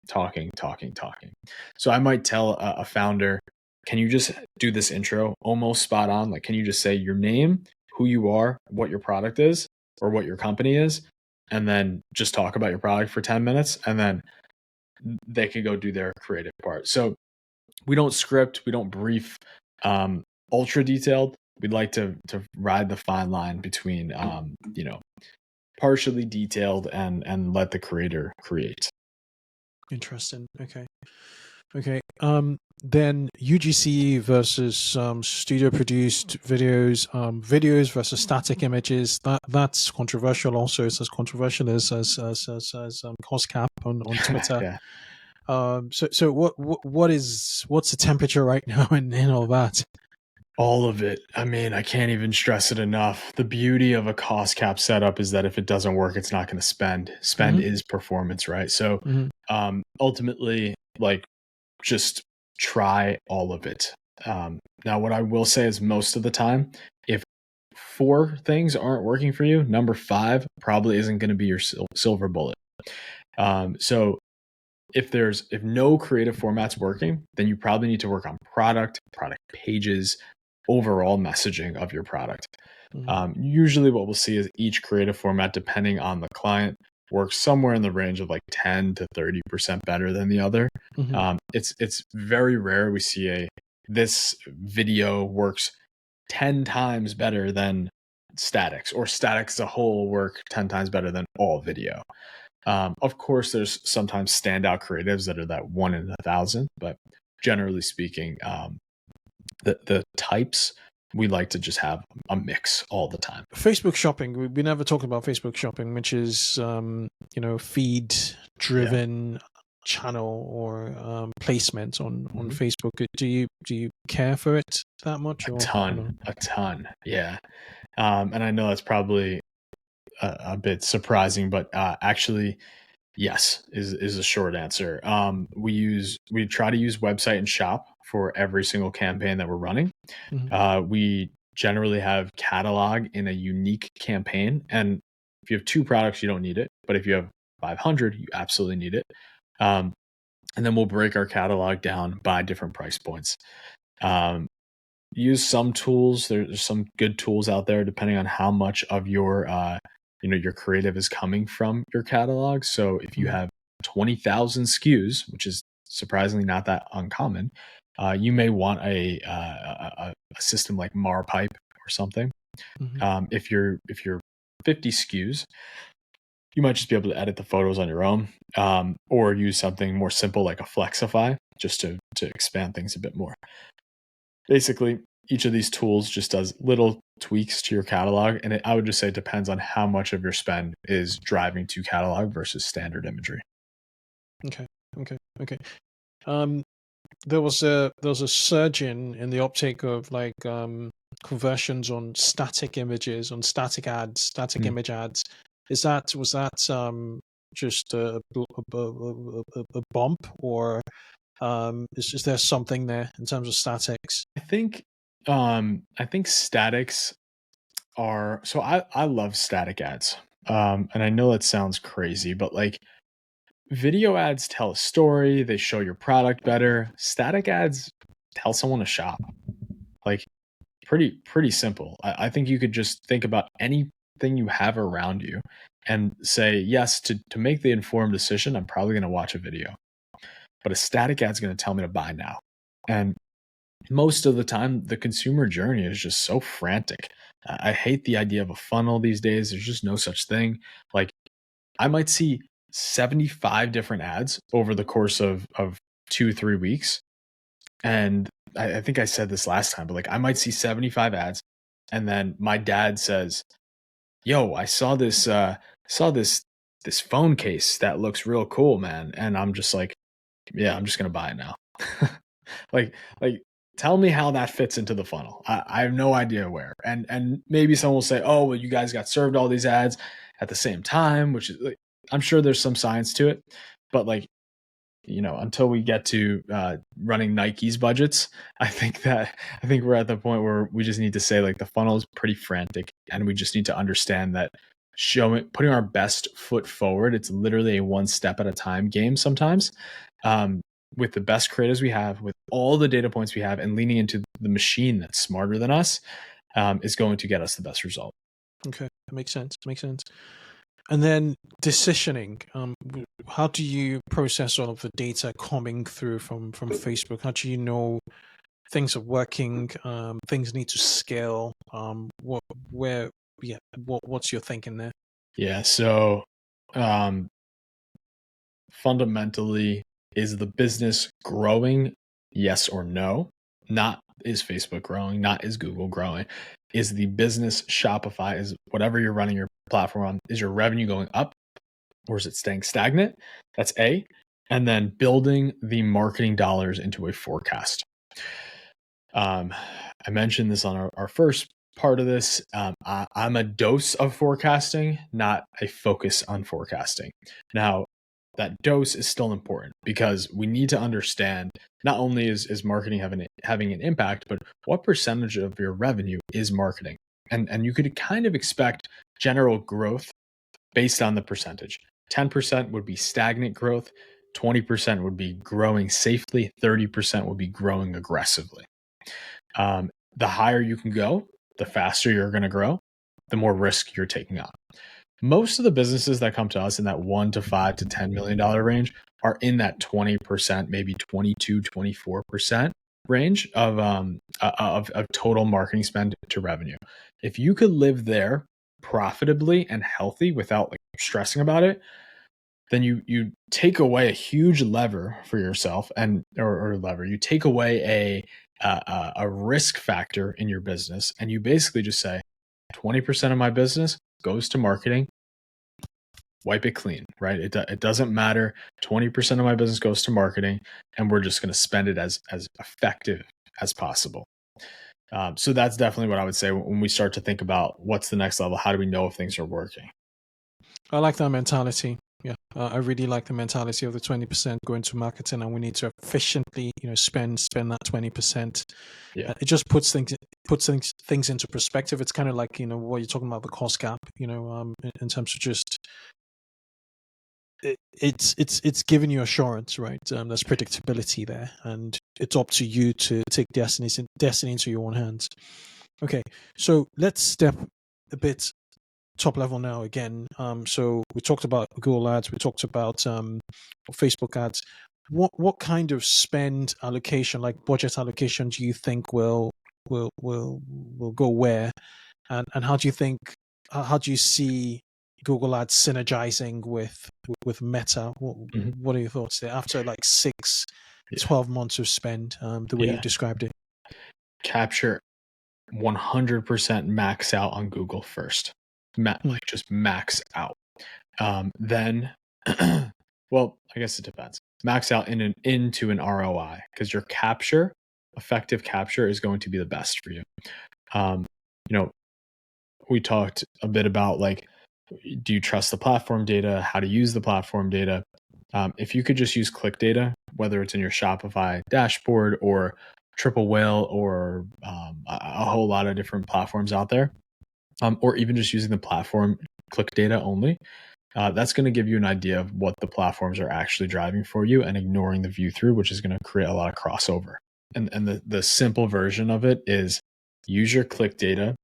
So I might tell a founder, can you just do this intro almost spot on? Like, can you just say your name, who you are, what your product is, or what your company is, and then just talk about your product for 10 minutes, and then they could go do their creative part. So we don't script, we don't brief ultra detailed. We'd like to ride the fine line between partially detailed and let the creator create. Interesting. Okay. Then UGC versus studio produced videos, videos versus static images. That's controversial. Also, it's as controversial as cost cap on Twitter. Yeah. So what's the temperature right now in all that? All of it. I mean, I can't even stress it enough. The beauty of a cost cap setup is that if it doesn't work, it's not going to spend. Spend is performance, right? So ultimately, like, just try all of it. Now, what I will say is most of the time, if 4 things aren't working for you, number 5 probably isn't going to be your silver bullet. So if no creative format's working, then you probably need to work on product pages, overall messaging of your product. Usually what we'll see is each creative format, depending on the client, works somewhere in the range of like 10 to 30% better than the other. It's very rare we see this video works 10 times better than statics, or statics as a whole work 10 times better than all video. Of course, there's sometimes standout creatives that are that 1 in 1,000, but generally speaking, the types, we like to just have a mix all the time. Facebook shopping, we never talked about Facebook shopping, which is feed driven channel or placement on Facebook. Do you care for it that much? A ton. Yeah. And I know that's probably a bit surprising, but actually, yes, is a short answer. We try to use website and shop for every single campaign that we're running. We generally have catalog in a unique campaign, and if you have 2 products, you don't need it, but if you have 500, you absolutely need it. And then we'll break our catalog down by different price points. Use some tools. There's some good tools out there depending on how much of your your creative is coming from your catalog. So if you have 20,000 SKUs, which is surprisingly not that uncommon, you may want a system like Marpipe or something. If you're 50 SKUs, you might just be able to edit the photos on your own, or use something more simple like a Flexify, just to expand things a bit more. Basically, each of these tools just does little tweaks to your catalog, and I would just say it depends on how much of your spend is driving to catalog versus standard imagery. Okay. There was a surge in the uptake of like conversions on static images, on static ads, static image ads. Was that just a bump, or is there something there in terms of statics? I think statics are, so I love static ads. And I know that sounds crazy, but like, video ads tell a story, they show your product better. Static ads tell someone to shop. Like, pretty simple. I think you could just think about anything you have around you and say, yes, to make the informed decision, I'm probably going to watch a video. But a static ad is going to tell me to buy now. And most of the time, the consumer journey is just so frantic. I hate the idea of a funnel these days. There's just no such thing. Like, I might see 75 different ads over the course of 2-3 weeks. And I think I said this last time, but like, I might see 75 ads, and then my dad says, yo, I saw this phone case that looks real cool, man. And I'm just like, yeah, I'm just gonna buy it now. like tell me how that fits into the funnel. I have no idea where. And maybe someone will say, oh, well, you guys got served all these ads at the same time, which is like, I'm sure there's some science to it, but like, until we get to running Nike's budgets, I think we're at the point where we just need to say like the funnel is pretty frantic, and we just need to understand that putting our best foot forward. It's literally a one step at a time game sometimes. With the best creators we have, with all the data points we have, and leaning into the machine that's smarter than us, is going to get us the best result. Okay, that makes sense. And then decisioning. How do you process all of the data coming through from Facebook? How do you know things are working? Things need to scale. What's your thinking there? Yeah. So, fundamentally, is the business growing? Yes or no? Not is Facebook growing? Not is Google growing? Is the business Shopify? Is whatever you're running your platform on? Is your revenue going up, or is it staying stagnant? That's A. And then building the marketing dollars into a forecast. I mentioned this on our first part of this. I'm a dose of forecasting, not a focus on forecasting. Now, that dose is still important because we need to understand not only is marketing having an impact, but what percentage of your revenue is marketing. And you could kind of expect general growth based on the percentage. 10% would be stagnant growth, 20% would be growing safely, 30% would be growing aggressively. The higher you can go, the faster you're going to grow, the more risk you're taking on. Most of the businesses that come to us in that $1 to $5 to $10 million range are in that 20%, maybe 22, 24% range of total marketing spend to revenue. If you could live there profitably and healthy without like stressing about it, then you take away a huge lever for yourself, you take away a risk factor in your business, and you basically just say 20% of my business goes to marketing. Wipe it clean, right? It doesn't matter. 20% of my business goes to marketing, and we're just going to spend it as effective as possible. So that's definitely what I would say when we start to think about what's the next level. How do we know if things are working? I like that mentality. Yeah, I really like the mentality of the 20% going to marketing, and we need to efficiently, spend that 20%. Yeah, it just puts things into perspective. It's kind of like what you're talking about, the cost gap. In terms of just it's giving you assurance, right? There's predictability there, and it's up to you to take destiny into your own hands. Okay, so let's step a bit top level now again. So we talked about Google ads, we talked about Facebook ads. What kind of spend allocation, like budget allocation, do you think will go where, and how do you see Google ads synergizing with Meta? What are your thoughts there after like 12 months of spend, the way you described it? Capture 100% max out on Google first. Just max out. Then, well, I guess it depends. Max out into an ROI, because your effective capture is going to be the best for you. We talked a bit about like, do you trust the platform data? How to use the platform data? If you could just use click data, whether it's in your Shopify dashboard or Triple Whale or a whole lot of different platforms out there, or even just using the platform click data only, that's going to give you an idea of what the platforms are actually driving for you, and ignoring the view through, which is going to create a lot of crossover. And the simple version of it is use your click data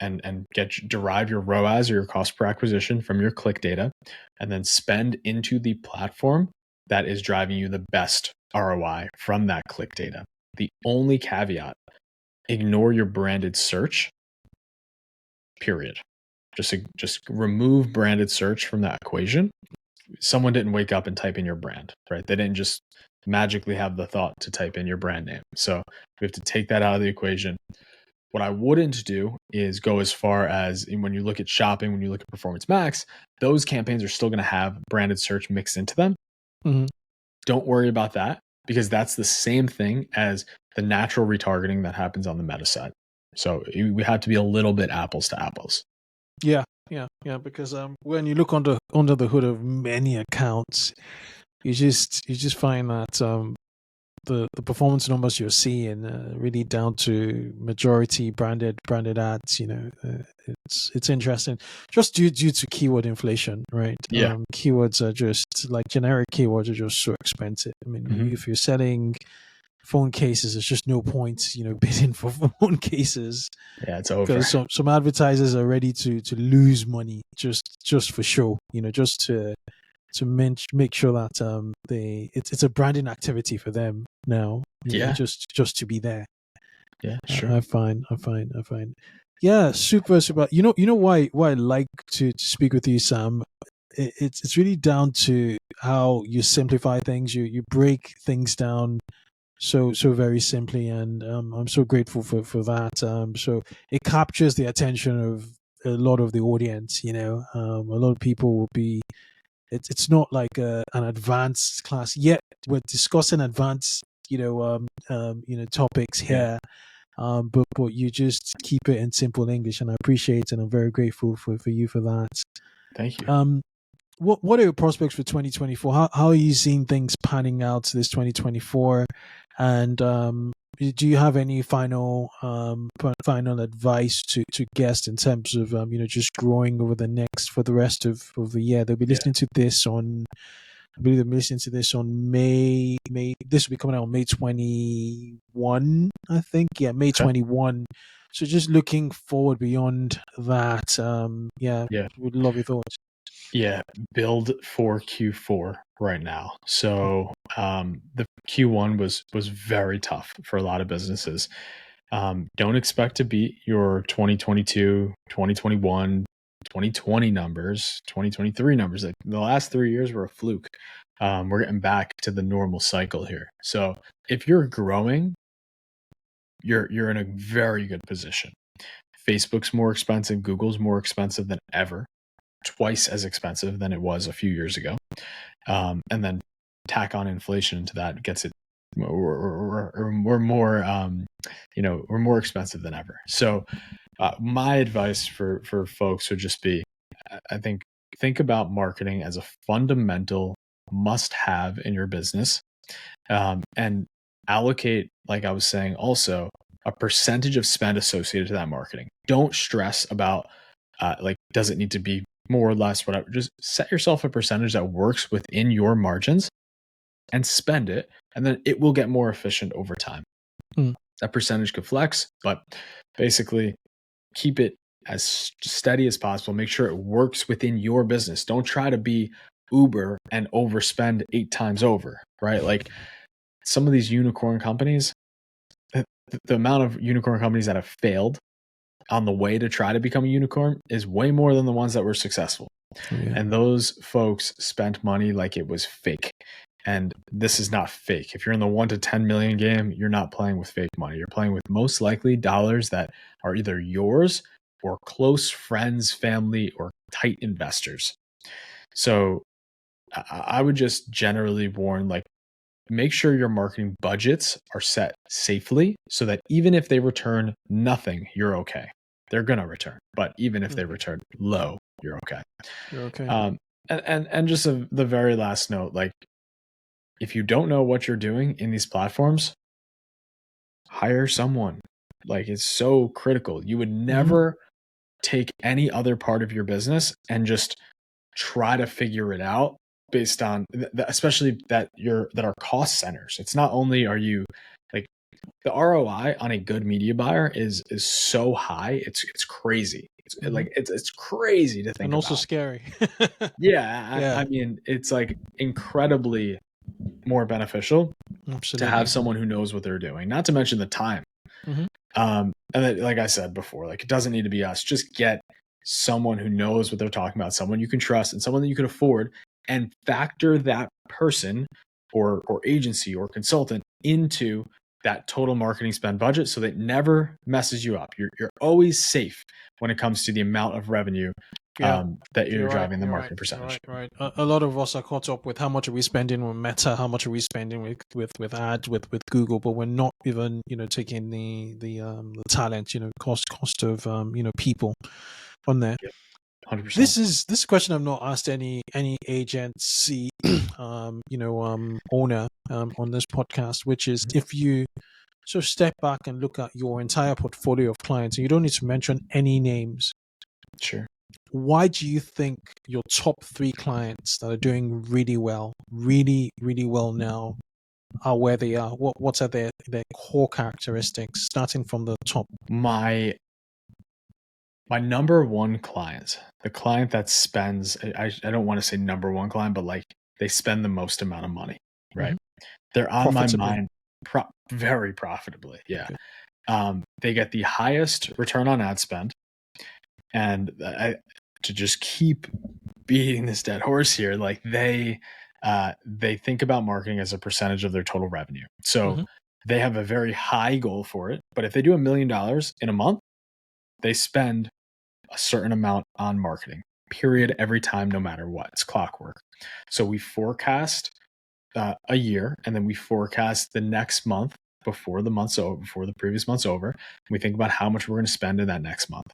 and derive your ROAS, or your cost per acquisition, from your click data, and then spend into the platform that is driving you the best ROI from that click data. The only caveat: ignore your branded search, period. Just remove branded search from that equation. Someone didn't wake up and type in your brand, right? They didn't just magically have the thought to type in your brand name. So we have to take that out of the equation. What I wouldn't do is go as far as, when you look at shopping, when you look at Performance Max, those campaigns are still going to have branded search mixed into them. Mm-hmm. Don't worry about that, because that's the same thing as the natural retargeting that happens on the Meta side. So we have to be a little bit apples to apples. Yeah, yeah. Because when you look under the hood of many accounts, you just find that the performance numbers you're seeing really down to majority branded ads. It's interesting, just due to keyword inflation, right? Yeah. Keywords are just like generic keywords are just so expensive. I mean, Hmm. if you're selling phone cases, there's just no point, bidding for phone cases Yeah, it's over. because some advertisers are ready to lose money just for show, just to make sure that it's a branding activity for them now, Yeah. just to be there. Yeah, sure. I find. Yeah, super. You know why I like to speak with you, Sam. It's really down to how you simplify things. You break things down so very simply, and I'm so grateful for that. So it captures the attention of a lot of the audience. A lot of people will be. It's not like an advanced class yet. We're discussing advanced, topics Yeah. here. But you just keep it in simple English, and I appreciate it, and I'm very grateful for you for that. Thank you. What are your prospects for 2024? How are you seeing things panning out this 2024? And do you have any final advice to guests in terms of just growing over for the rest of the year? They'll be Yeah. listening to this on I believe they'll be listening to this on May. This will be coming out on May 21, I think. Yeah, May Okay. 21. So just looking forward beyond that. Yeah, Yeah. would love your thoughts. Yeah. Build for Q4 right now. So the Q1 was very tough for a lot of businesses. Don't expect to beat your 2022, 2021, 2020 numbers, 2023 numbers. Like the last 3 years were a fluke. We're getting back to the normal cycle here. So if you're growing, you're in a very good position. Facebook's more expensive, Google's more expensive than ever, twice as expensive than it was a few years ago. And then tack on inflation into that gets it. We're more, we're more expensive than ever. So my advice for folks would just be, I think about marketing as a fundamental must-have in your business, and allocate, like I was saying, also a percentage of spend associated to that marketing. Don't stress about like, does it need to be more or less, whatever. Just set yourself a percentage that works within your margins and spend it, and then it will get more efficient over time. Mm. That percentage could flex, but basically keep it as steady as possible. Make sure it works within your business. Don't try to be Uber and overspend 8 times over, right? Like some of these unicorn companies, the amount of unicorn companies that have failed on the way to try to become a unicorn is way more than the ones that were successful. Oh, yeah. And those folks spent money like it was fake. And this is not fake. If you're in the 1 to 10 million game, you're not playing with fake money. You're playing with most likely dollars that are either yours or close friends, family, or tight investors. So I would just generally warn, like, make sure your marketing budgets are set safely so that even if they return nothing, you're okay. They're going to return, but even if they return low, you're okay. You're okay. And just the very last note, like, if you don't know what you're doing in these platforms, hire someone. Like, it's so critical. You would never take any other part of your business and just try to figure it out based on especially that are cost centers. It's not only are you, like, the ROI on a good media buyer is so high, it's crazy. It's crazy to think And also about. scary. Yeah, Yeah, I mean, it's like incredibly more beneficial to have absolutely. someone who knows what they're doing. Not to mention the time. Hmm. And then, like I said before, like, it doesn't need to be us. Just get someone who knows what they're talking about, someone you can trust, and someone that you can afford, and factor that person or agency or consultant into that total marketing spend budget so that it never messes you up. You're always safe when it comes to the amount of revenue Yeah. that you're You're right. driving the You're right. marketing You're percentage. right. Right. A lot of us are caught up with how much are we spending on Meta, how much are we spending with ads with Google, but we're not even taking the talent, cost of people on there. Yep. 100%. This is a question I've not asked any agency owner on this podcast, which is, if you sort of step back and look at your entire portfolio of clients, and you don't need to mention any names, Sure. why do you think your top 3 clients that are doing really well now are where they are? What are their core characteristics, starting from the top? My number one client, the client that spends, I don't want to say number one client, but like they spend the most amount of money, right? Mhm. They're on my Profitably. mind very profitably. Yeah. Okay. They get the highest return on ad spend. And to just keep beating this dead horse here, like they think about marketing as a percentage of their total revenue. So Mhm. they have a very high goal for it. But if they do $1 million in a month, they spend a certain amount on marketing, period, every time, no matter what. It's clockwork. So we forecast a year, and then we forecast the next month before the previous month's over. We think about how much we're going to spend in that next month.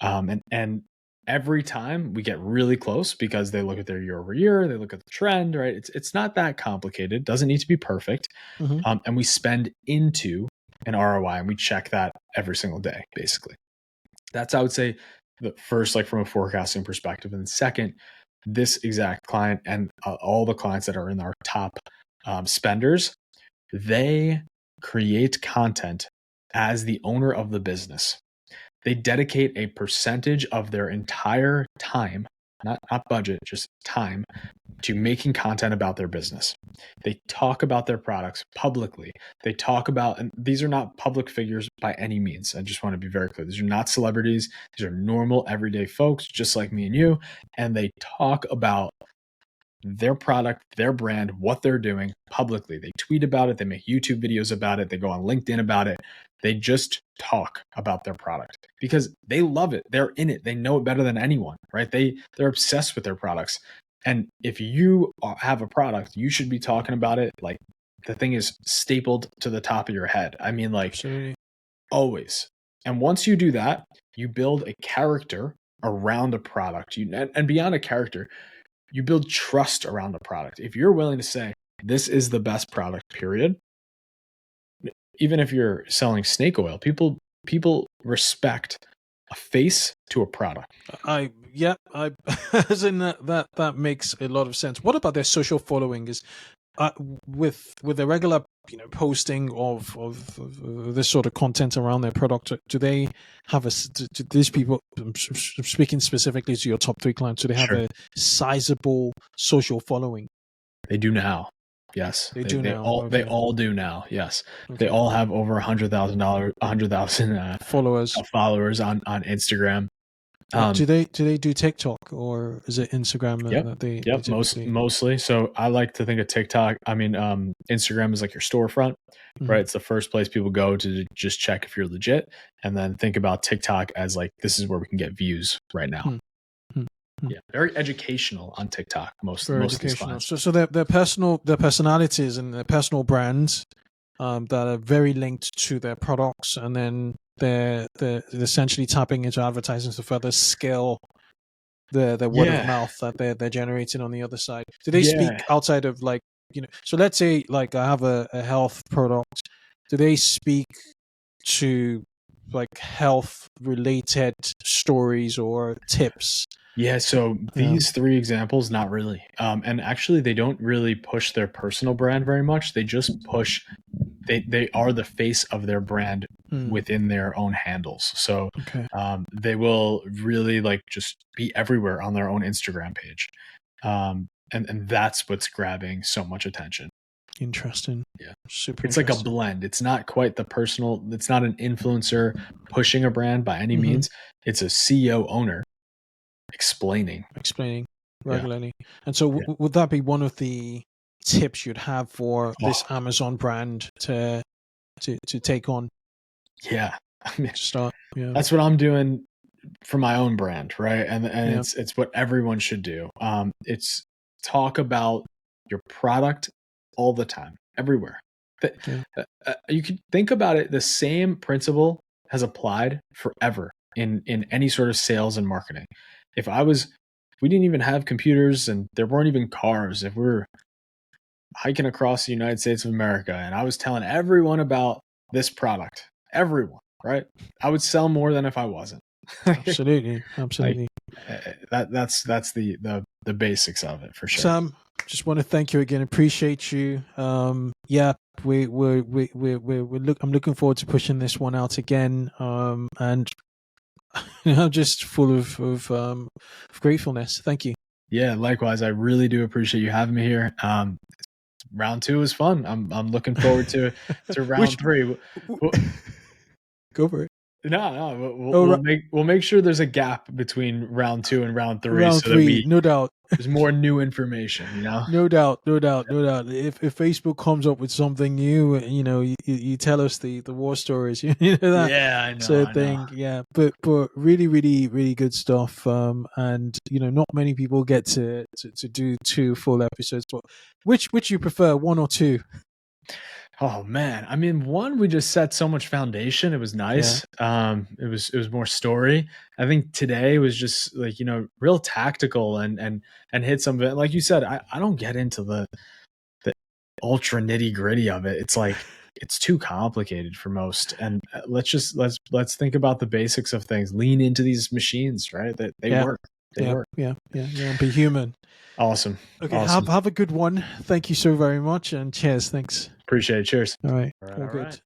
And every time we get really close, because they look at their year over year, they look at the trend, right? It's not that complicated. Doesn't need to be perfect. Mhm. And we spend into an ROI, and we check that every single day, basically. That's, I would say, the first, like from a forecasting perspective. And second, this exact client and all the clients that are in our top spenders, they create content as the owner of the business. They dedicate a percentage of their entire time, not budget, just time, to making content about their business. They talk about their products publicly. They talk about, and these are not public figures by any means. I just want to be very clear. These are not celebrities. These are normal, everyday folks, just like me and you. And they talk about their product, their brand, what they're doing publicly. They tweet about it. They make YouTube videos about it. They go on LinkedIn about it. They just talk about their product because they love it. They're in it. They know it better than anyone, right? They're obsessed with their products. And if you have a product, you should be talking about it like the thing is stapled to the top of your head. I mean, like, Absolutely. always. And once you do that, you build a character around a product. And beyond a character, you build trust around the product. If you're willing to say, this is the best product, period, even if you're selling snake oil, people respect a face to a product. I as in that makes a lot of sense. What about their social following? Is with the regular posting of this sort of content around their product, do they have do these people, I'm speaking specifically to your top 3 clients, do they have Sure. a sizable social following? They do now. Yes. They do now. They Okay. all do now. Yes. They Okay. all have over $100,000 Followers. on Instagram. Do they do TikTok, or is it Instagram Yep. that they Yep. typically? Mostly. So I like to think of TikTok. I mean, Instagram is like your storefront, Mhm. right? It's the first place people go to just check if you're legit. And then think about TikTok as like, this is where we can get views right now. Hmm. Yeah. Very educational on TikTok. Most Very of these educational. clients. So their personalities and their personal brands that are very linked to their products, and then they're essentially tapping into advertising to further scale the word of mouth that they're generating on the other side. Do they speak outside of, like, so let's say, like, I have a health product. Do they speak to, like, health related stories or tips? Yeah, so these 3 examples, not really. And actually, they don't really push their personal brand very much. They just push. They are the face of their brand within their own handles. So Okay. they will really like just be everywhere on their own Instagram page, and that's what's grabbing so much attention. Interesting. Yeah, Super. it's like a blend. It's not quite the personal. It's not an influencer pushing a brand by any means. It's a CEO owner explaining regularly. And so would that be one of the tips you'd have for this Amazon brand to take on? Yeah. I mean, start. Yeah. That's what I'm doing for my own brand, right? And it's what everyone should do. It's talk about your product all the time, everywhere. You can think about it. The same principle has applied forever in any sort of sales and marketing. we didn't even have computers and there weren't even cars. If we're hiking across the United States of America and I was telling everyone about this product, everyone, right? I would sell more than if I wasn't. Absolutely. Like that's the basics of it for sure. Sam, just want to thank you again. Appreciate you. Yeah, I'm looking forward to pushing this one out again. And I'm just full of gratefulness. Thank you. Yeah, likewise. I really do appreciate you having me here. Round 2 was fun. I'm looking forward to round 3. Go for it. No, we'll make sure there's a gap between round 2 and round 3, Round so 3, no doubt. There's more new information, No doubt. If Facebook comes up with something new, you tell us the war stories. You know that. Yeah, I know. So thing, yeah. But really, really, really good stuff. And not many people get to do 2 full episodes. But which you prefer, 1 or 2? Oh man, I mean, 1, we just set so much foundation. It was nice. Yeah. It was more story. I think today was just like real tactical and hit some of it. Like you said, I don't get into the ultra nitty gritty of it. It's like it's too complicated for most. And let's think about the basics of things. Lean into these machines, right? That they work. They work. Yeah. Be human. Awesome. Okay, awesome. Have a good one. Thank you so very much, and cheers. Thanks. Appreciate it. Cheers. All right. All good.